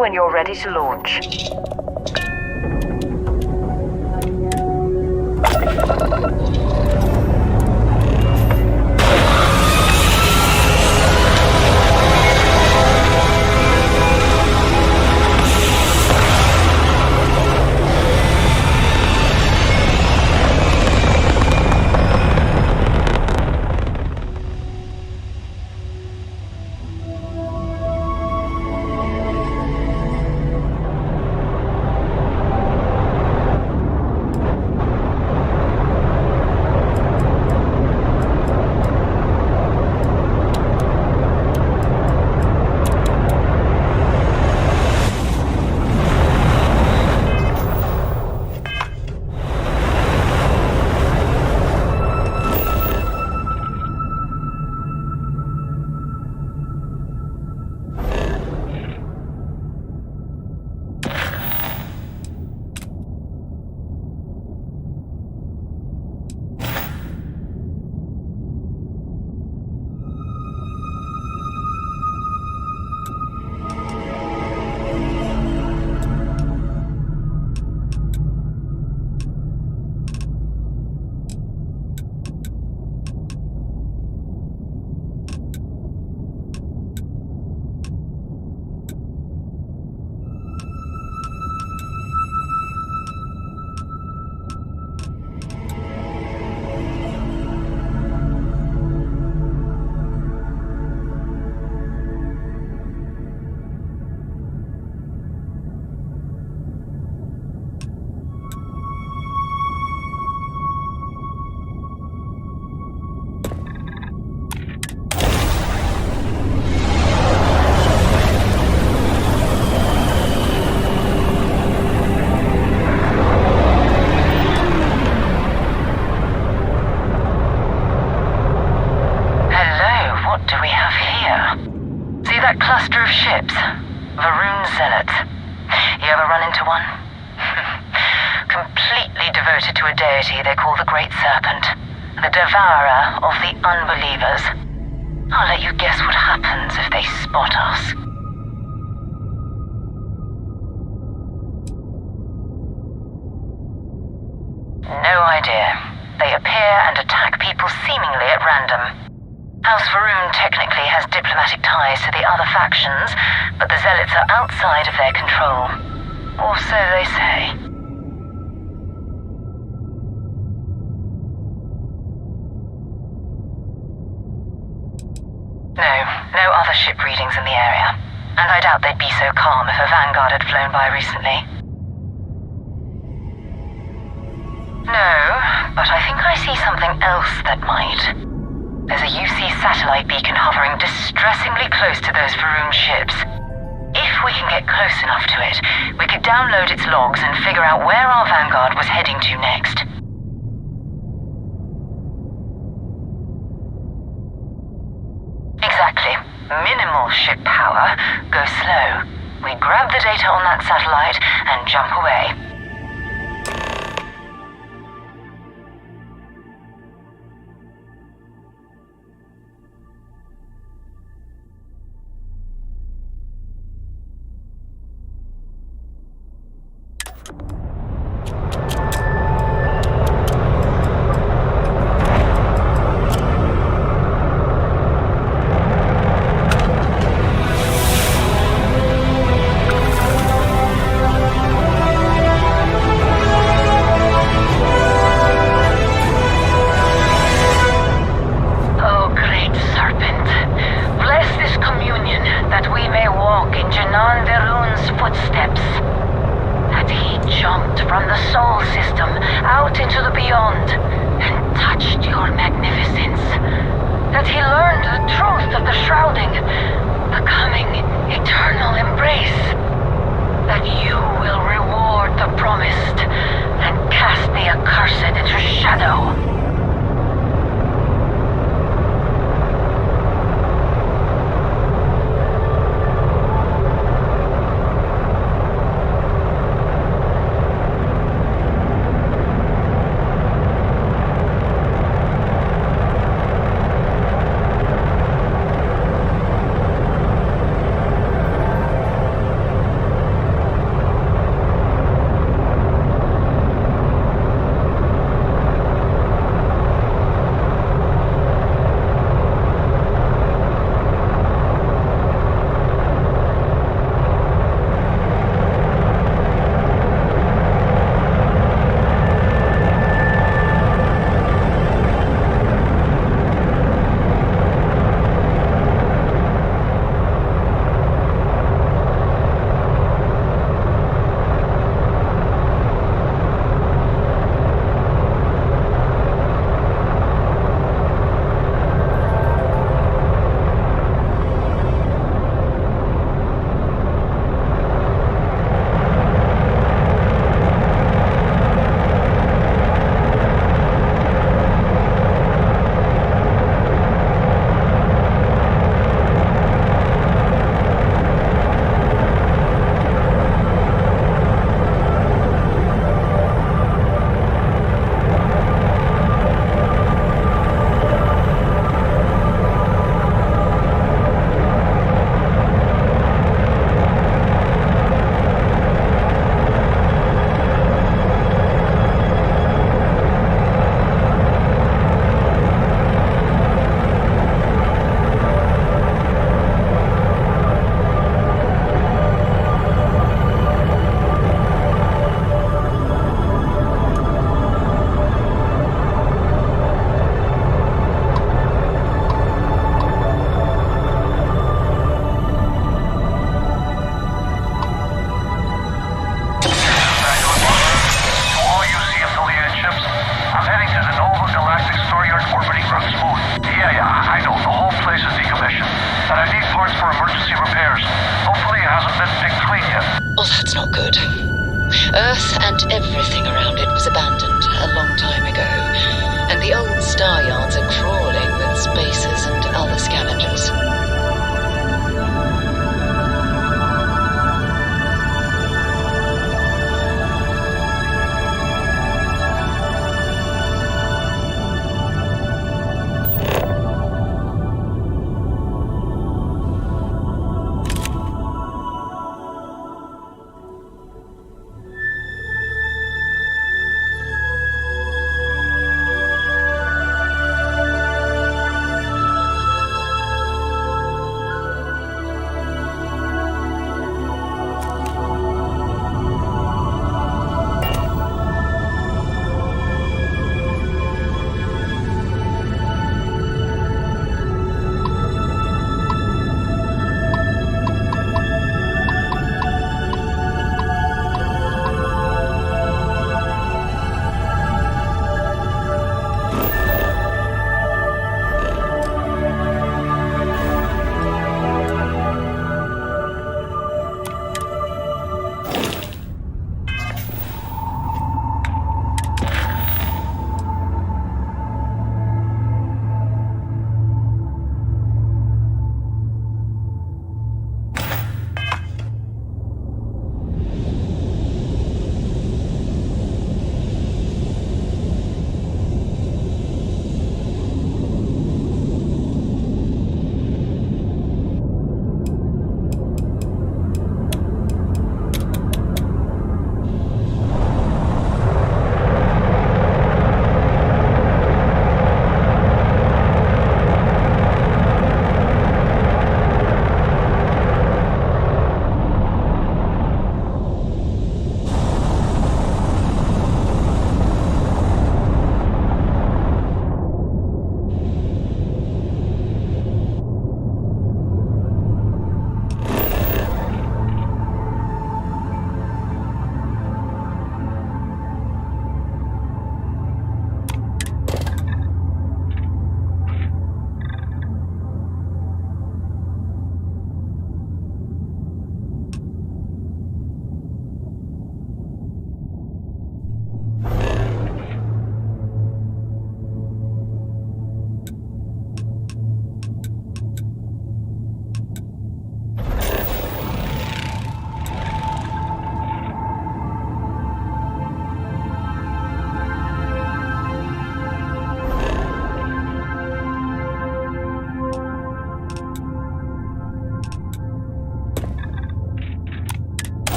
When you're ready to launch. Devoted to a deity they call the Great Serpent, the devourer of the unbelievers. I'll let you guess what happens if they spot us. No idea. They appear and attack people seemingly at random. House Faroon technically has diplomatic ties to the other factions, but the Zealots are outside of their control. Or so they say. No other ship readings in the area. And I doubt they'd be so calm if a Vanguard had flown by recently. No, but I think I see something else that might. There's a UC satellite beacon hovering distressingly close to those Faroon ships. If we can get close enough to it, we could download its logs and figure out where our Vanguard was heading to next. Exactly. Minimal ship power, go slow. We grab the data on that satellite and jump away. Earth and everything around it was abandoned a long time ago, and the old star yards are crawling with spacers and other scavengers.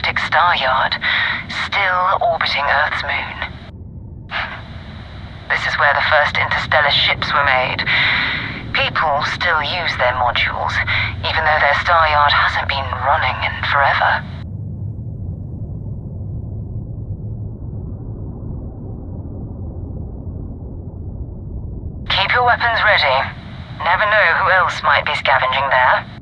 galactic star yard, still orbiting Earth's moon. This is where the first interstellar ships were made. People still use their modules, even though their star yard hasn't been running in forever. Keep your weapons ready. Never know who else might be scavenging there.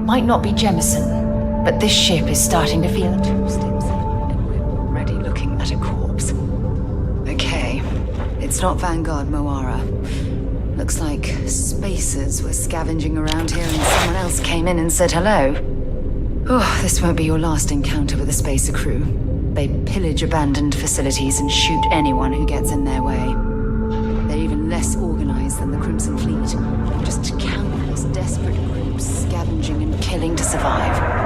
Might not be Jemison, but this ship is starting to feel 2 steps in, and we're already looking at a corpse. Okay, it's not Vanguard Moara. Looks like spacers were scavenging around here and someone else came in and said hello. Oh, this won't be your last encounter with a spacer crew. They pillage abandoned facilities and shoot anyone who gets in their way. They're even less organized than the Crimson Fleet. Just countless desperate groups scavenging and killing to survive.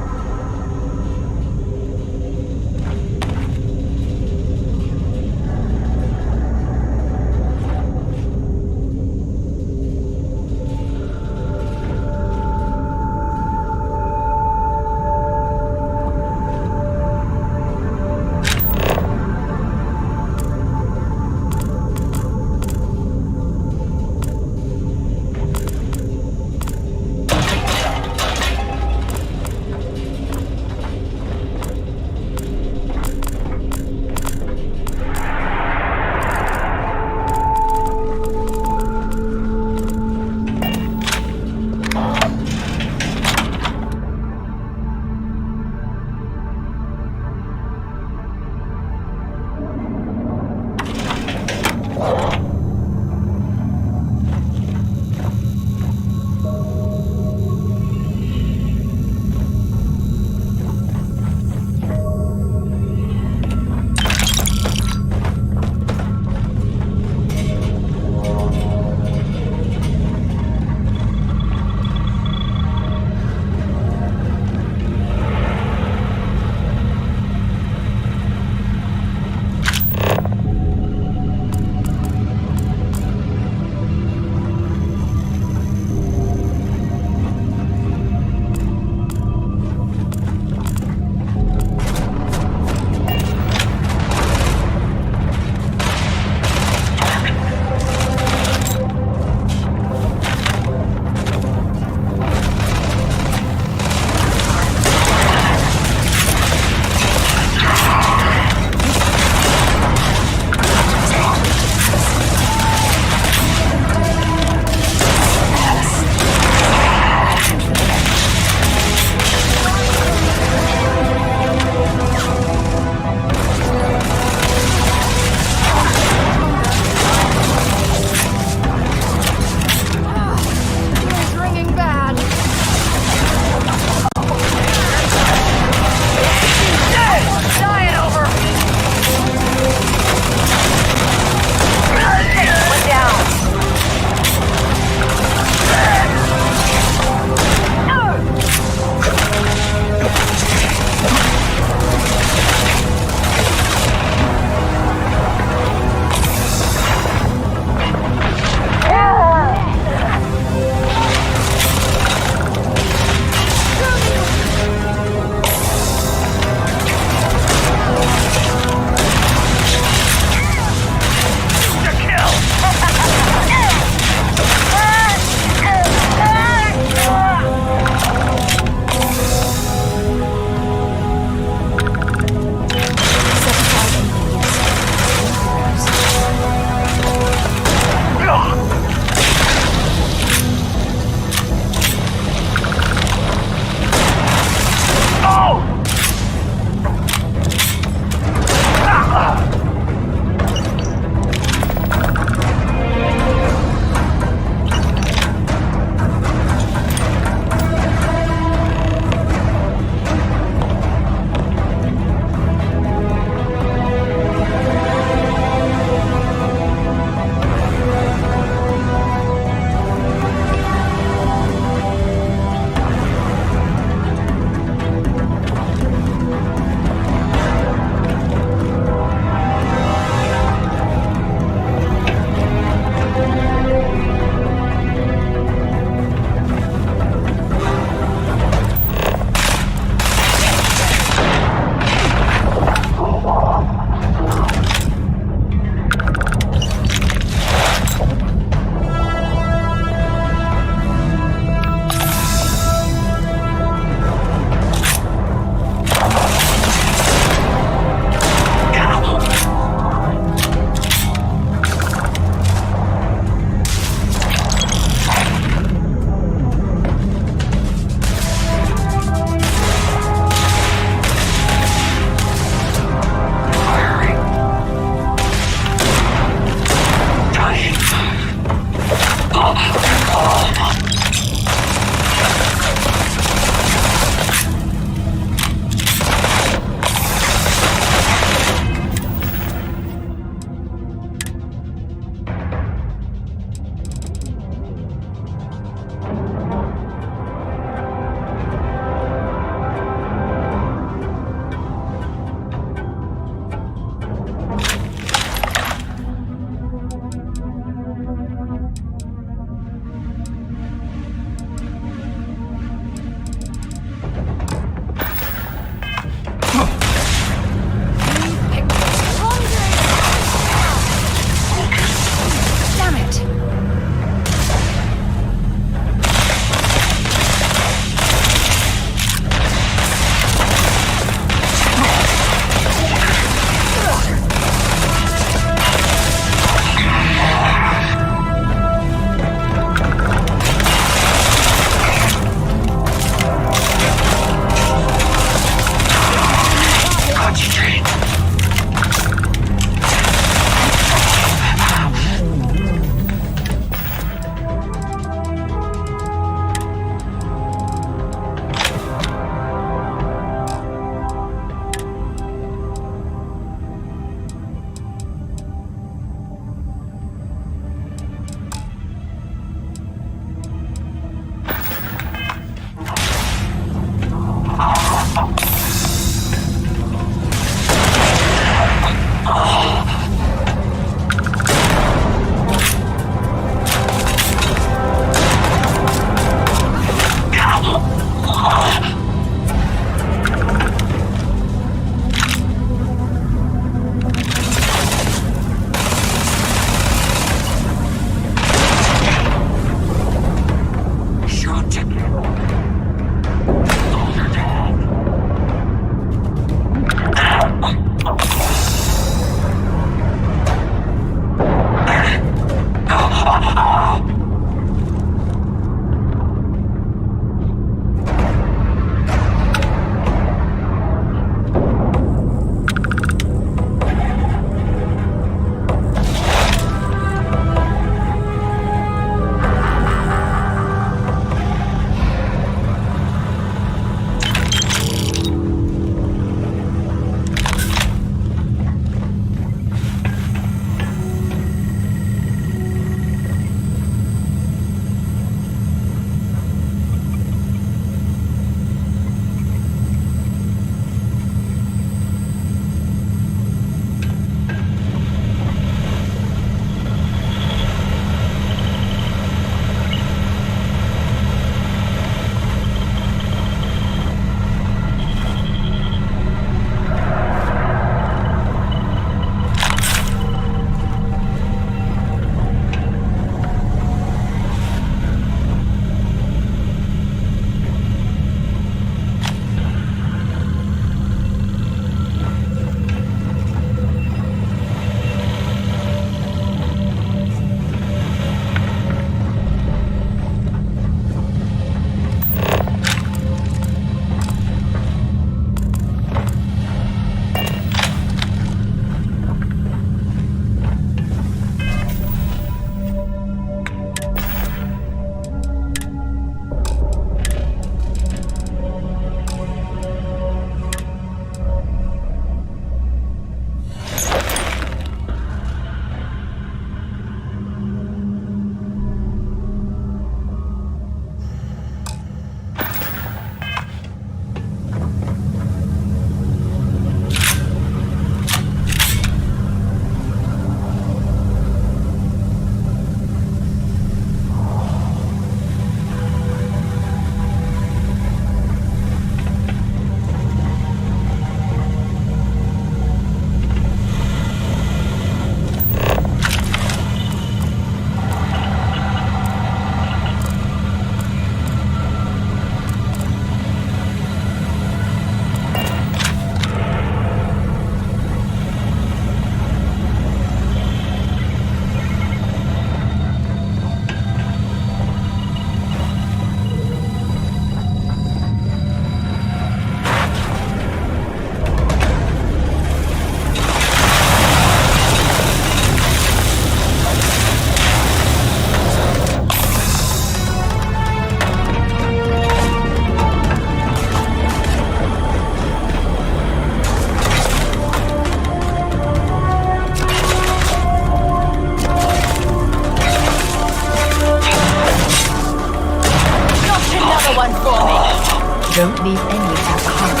Don't leave any of that behind.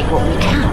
take what we can.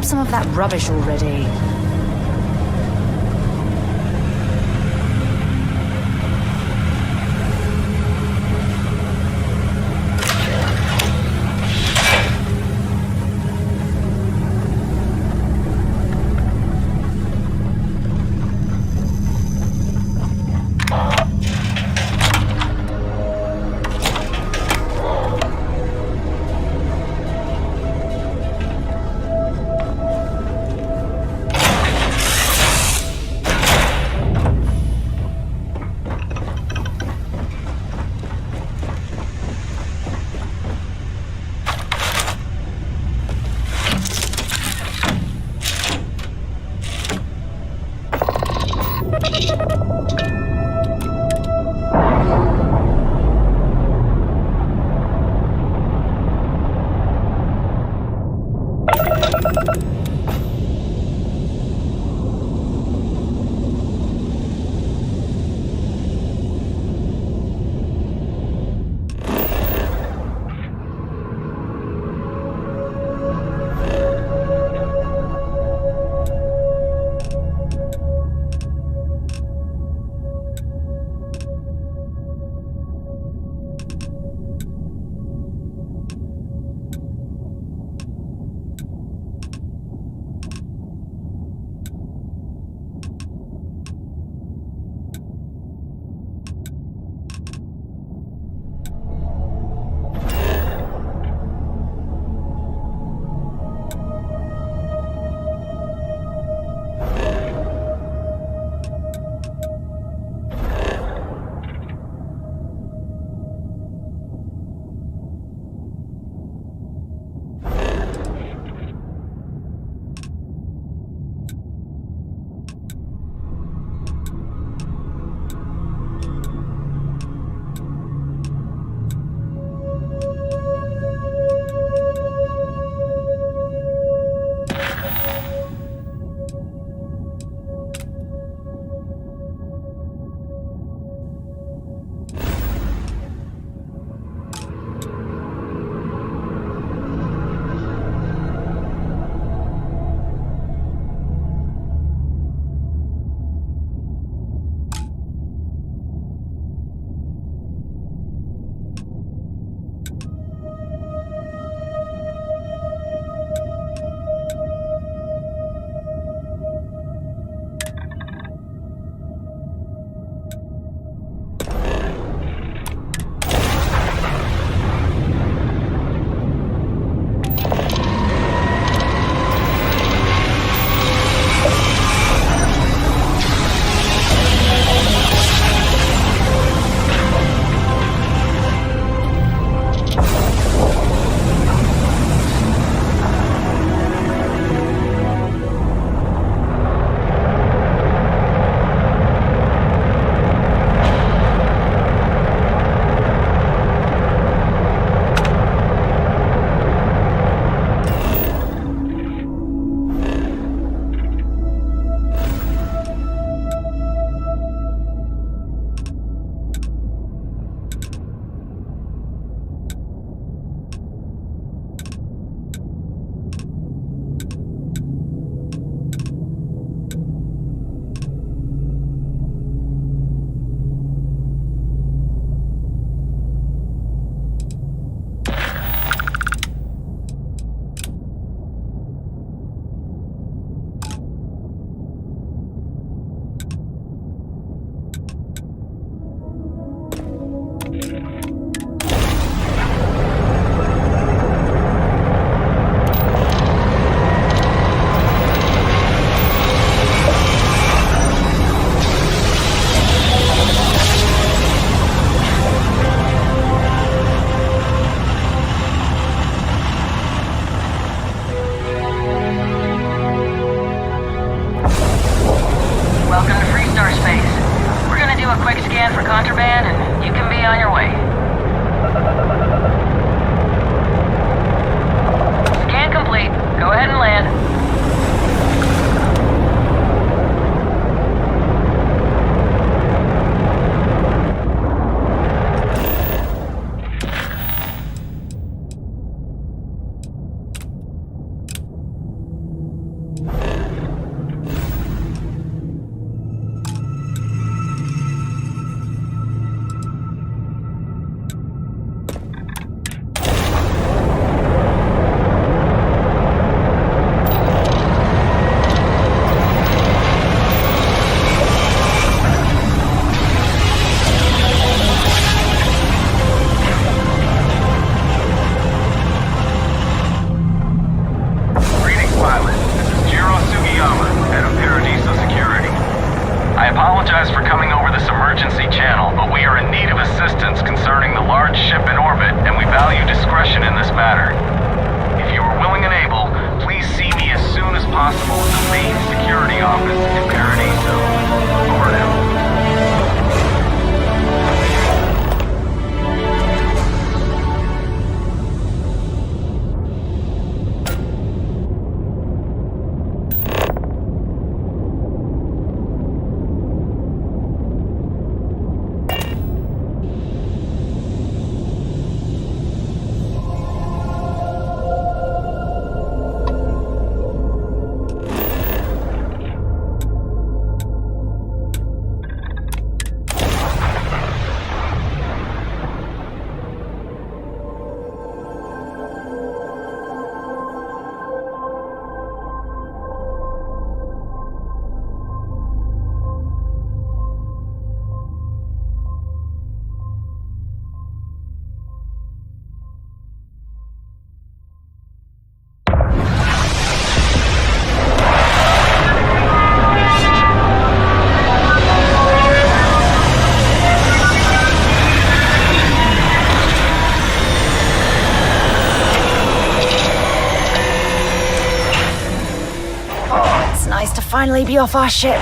some of that rubbish already. discretion in this matter. If you are willing and able, please see me as soon as possible at the main security office in Paradiso. Over and out. Finally be off our ship.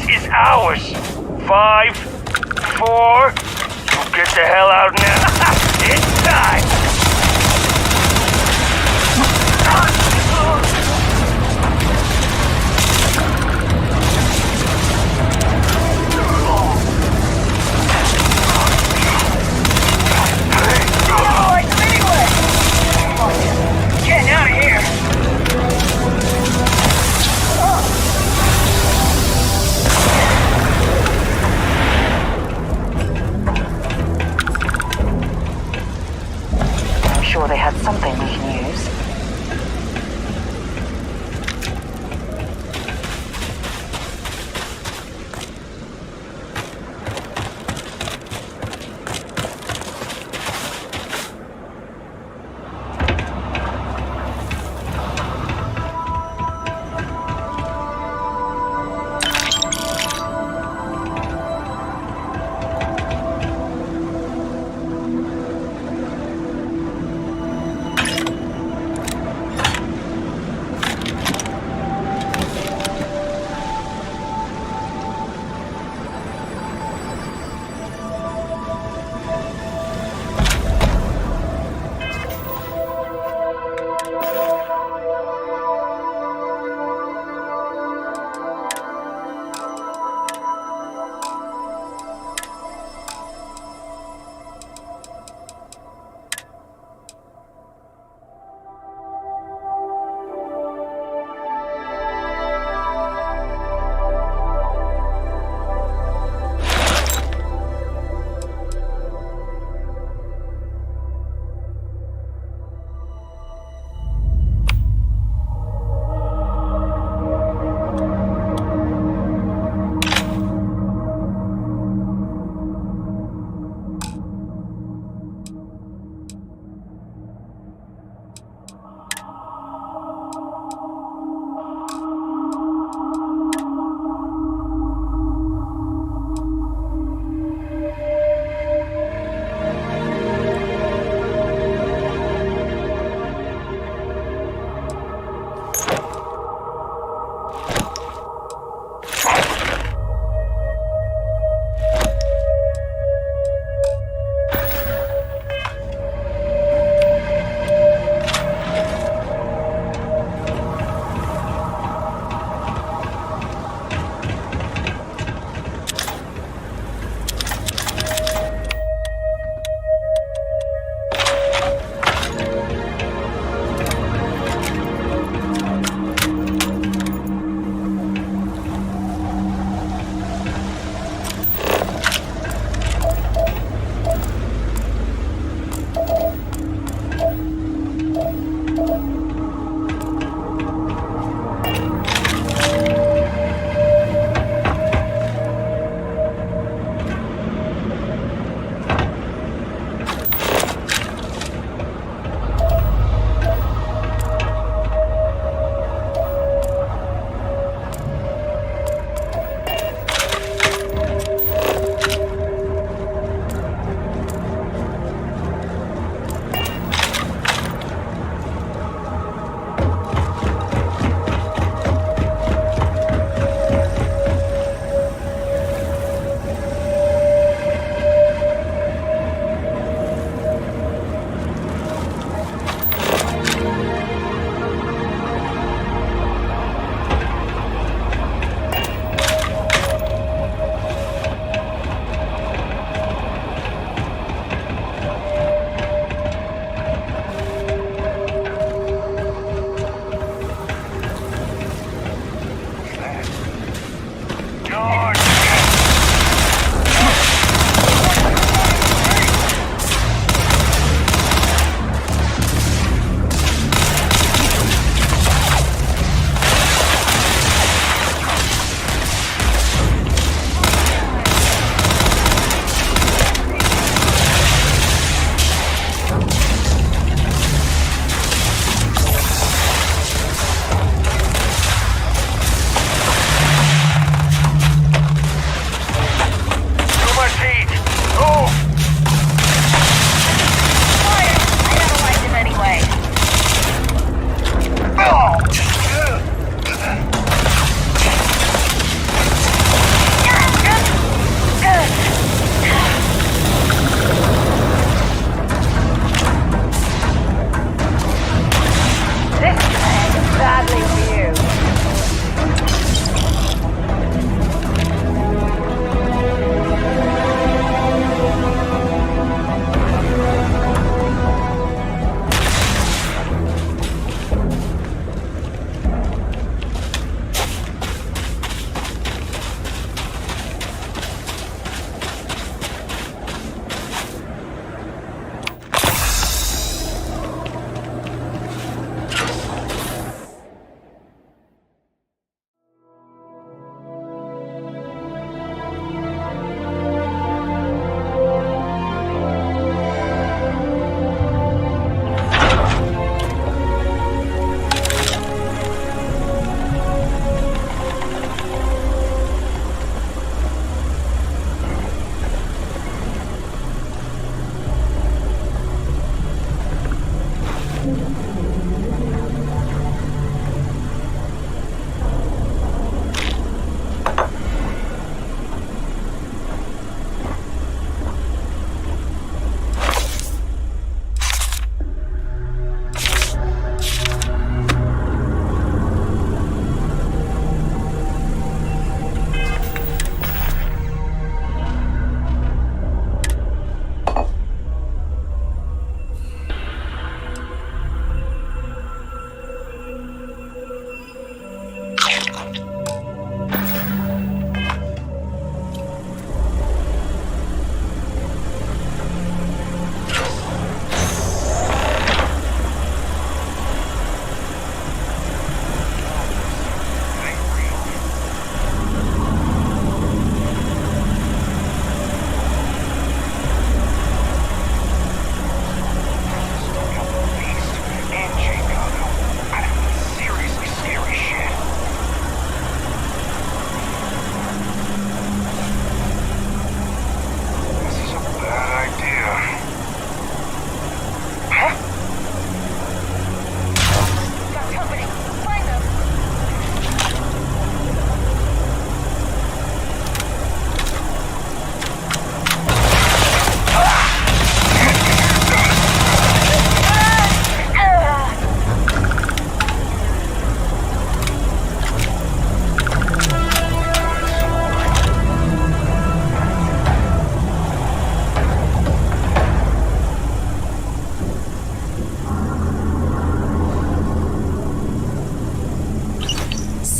is ours. 5, 4. Get the hell out now. It's time. Getting out of here.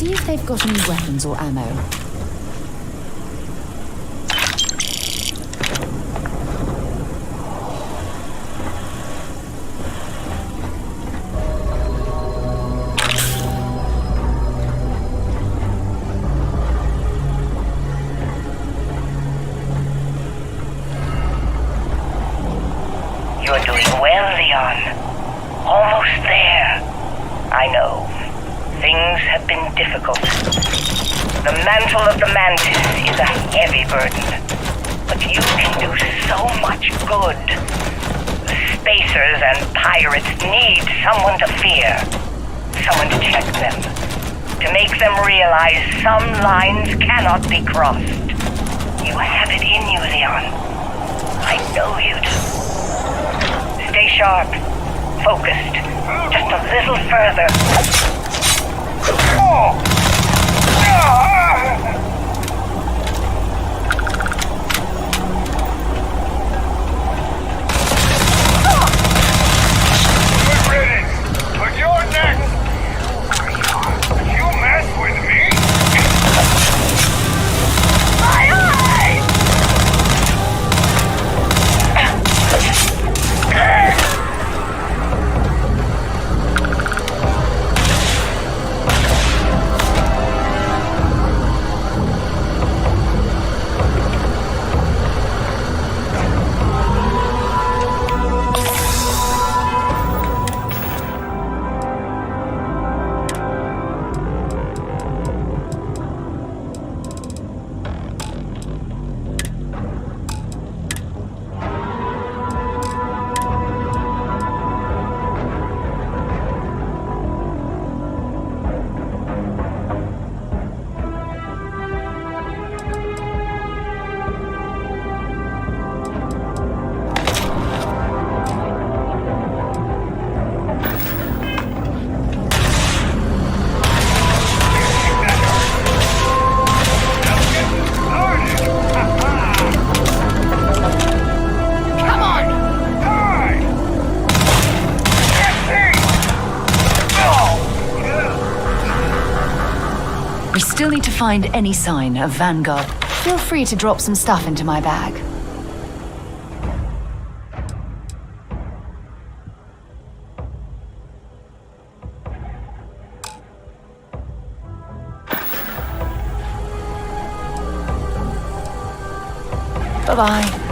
see if they've got any weapons or ammo. You're doing well, Leon. Almost there. I know. Things have been difficult. The mantle of the Mantis is a heavy burden. But you can do so much good. The Spacers and pirates need someone to fear. Someone to check them. To make them realize some lines cannot be crossed. You have it in you, Leon. I know you do. Stay sharp. Focused. Just a little further. Good riddance, but you're next. You mess with me? My eyes! We still need to find any sign of Vanguard. Feel free to drop some stuff into my bag. Bye-bye.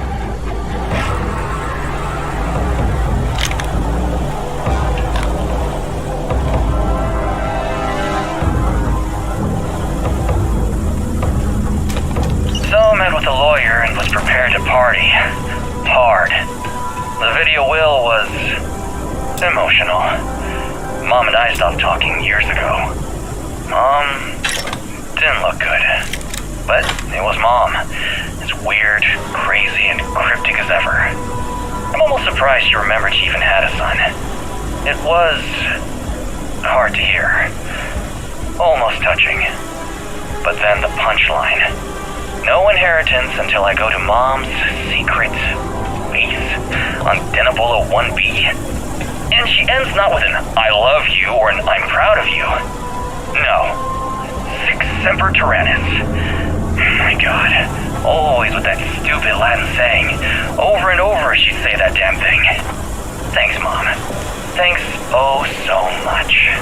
Met with a lawyer and was prepared to party. Hard. The video will was emotional. Mom and I stopped talking years ago. Mom didn't look good. But it was Mom. As weird, crazy, and cryptic as ever. I'm almost surprised she remembered she even had a son. It was hard to hear. Almost touching. But then the punchline. No inheritance until I go to Mom's secret base on Denebola 1B. And she ends not with an I love you or an I'm proud of you. No. Sic semper tyrannis. My God. Always with that stupid Latin saying. Over and over she'd say that damn thing. Thanks, Mom. Thanks oh so much.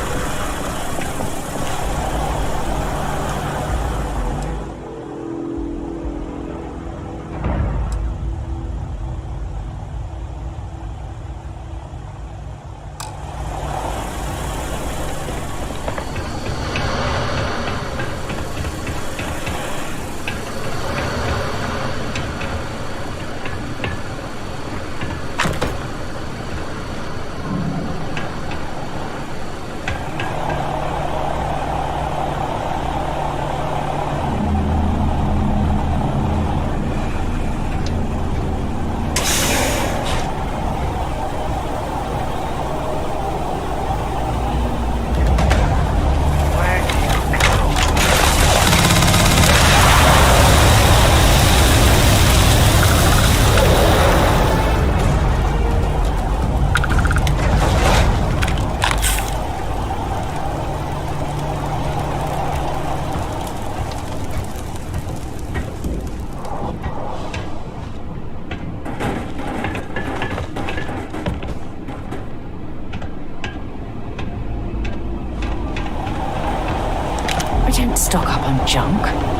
don't stock up on junk.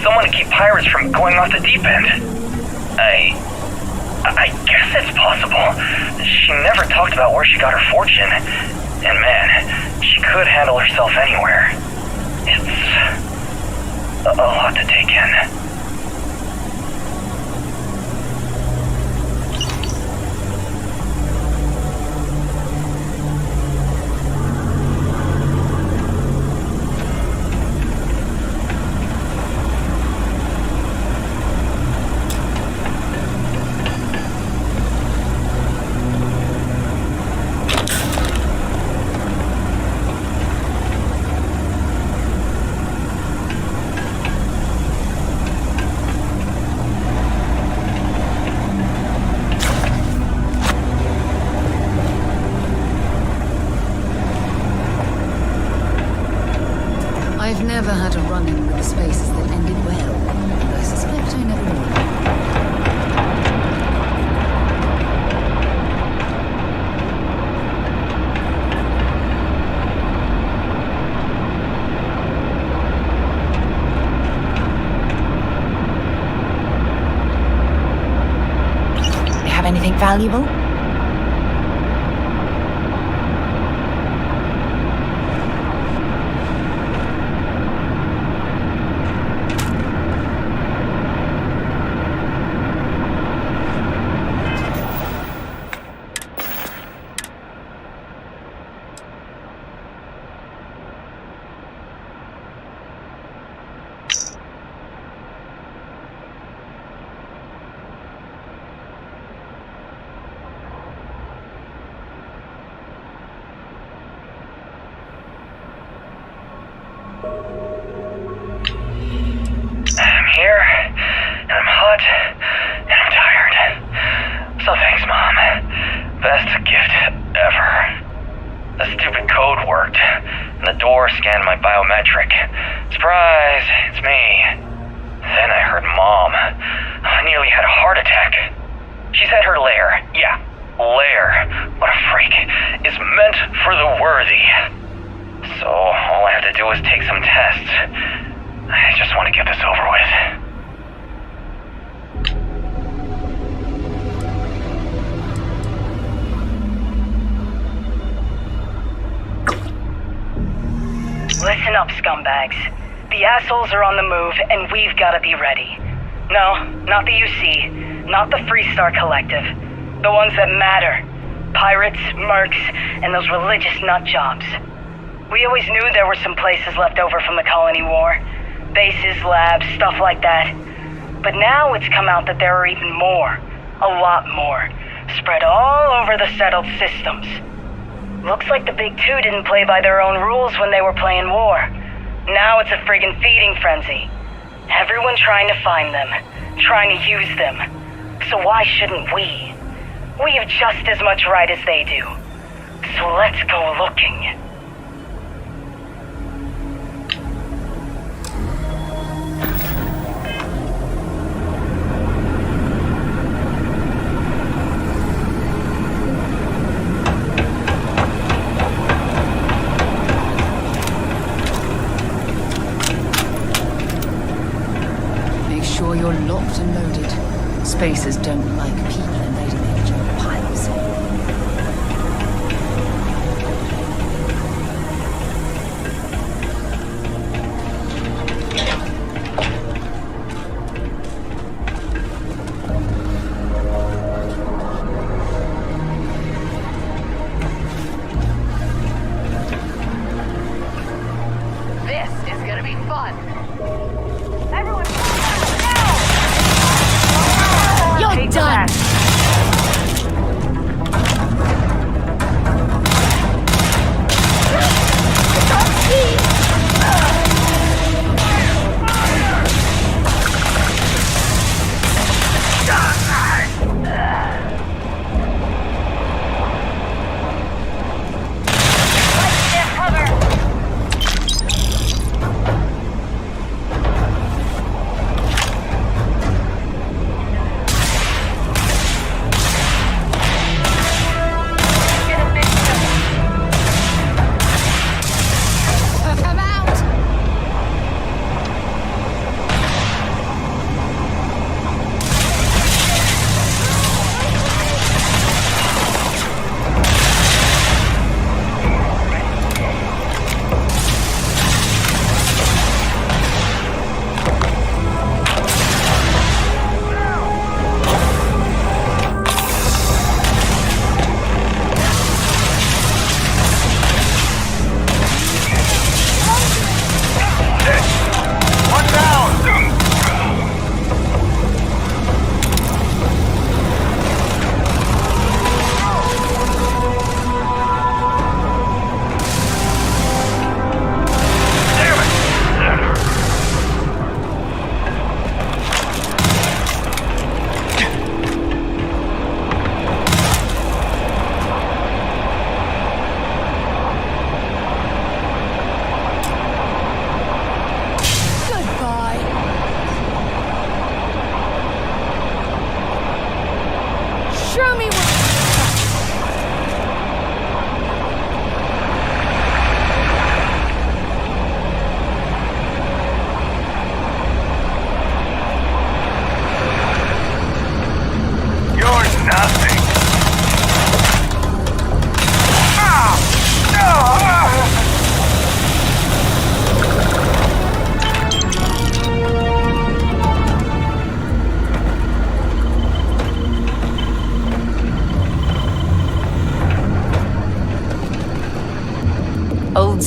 Someone to keep pirates from going off the deep end. I guess it's possible. She never talked about where she got her fortune. And man, she could handle herself anywhere. It's a lot to take in. I've never had a run-in with the spaces that ended well, and I suspect I never will. You have anything valuable? I'm here, and I'm hot, and I'm tired. So thanks, Mom. Best gift ever. The stupid code worked, and the door scanned my biometric. Surprise, it's me. Then I heard Mom. I nearly had a heart attack. She said her lair, yeah, lair, what a freak, is meant for the worthy. So all I have to do is take some tests. I just want to get this over with. Listen up, scumbags. The assholes are on the move, and we've got to be ready. No, not the UC, not the Freestar Collective. The ones that matter. Pirates, mercs, and those religious nut jobs. We always knew there were some places left over from the Colony War. Bases, labs, stuff like that. But now it's come out that there are even more. A lot more. Spread all over the settled systems. Looks like the Big Two didn't play by their own rules when they were playing war. Now it's a friggin' feeding frenzy. Everyone trying to find them. Trying to use them. So why shouldn't we? We have just as much right as they do. So let's go looking. Sure you're locked and loaded. Spacers don't like people invading their job piles. This is gonna be fun. You're done!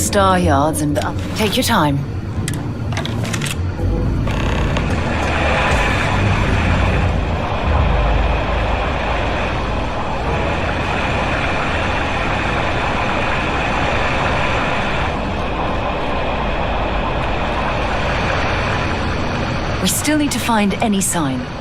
star yards and take your time. We still need to find any sign.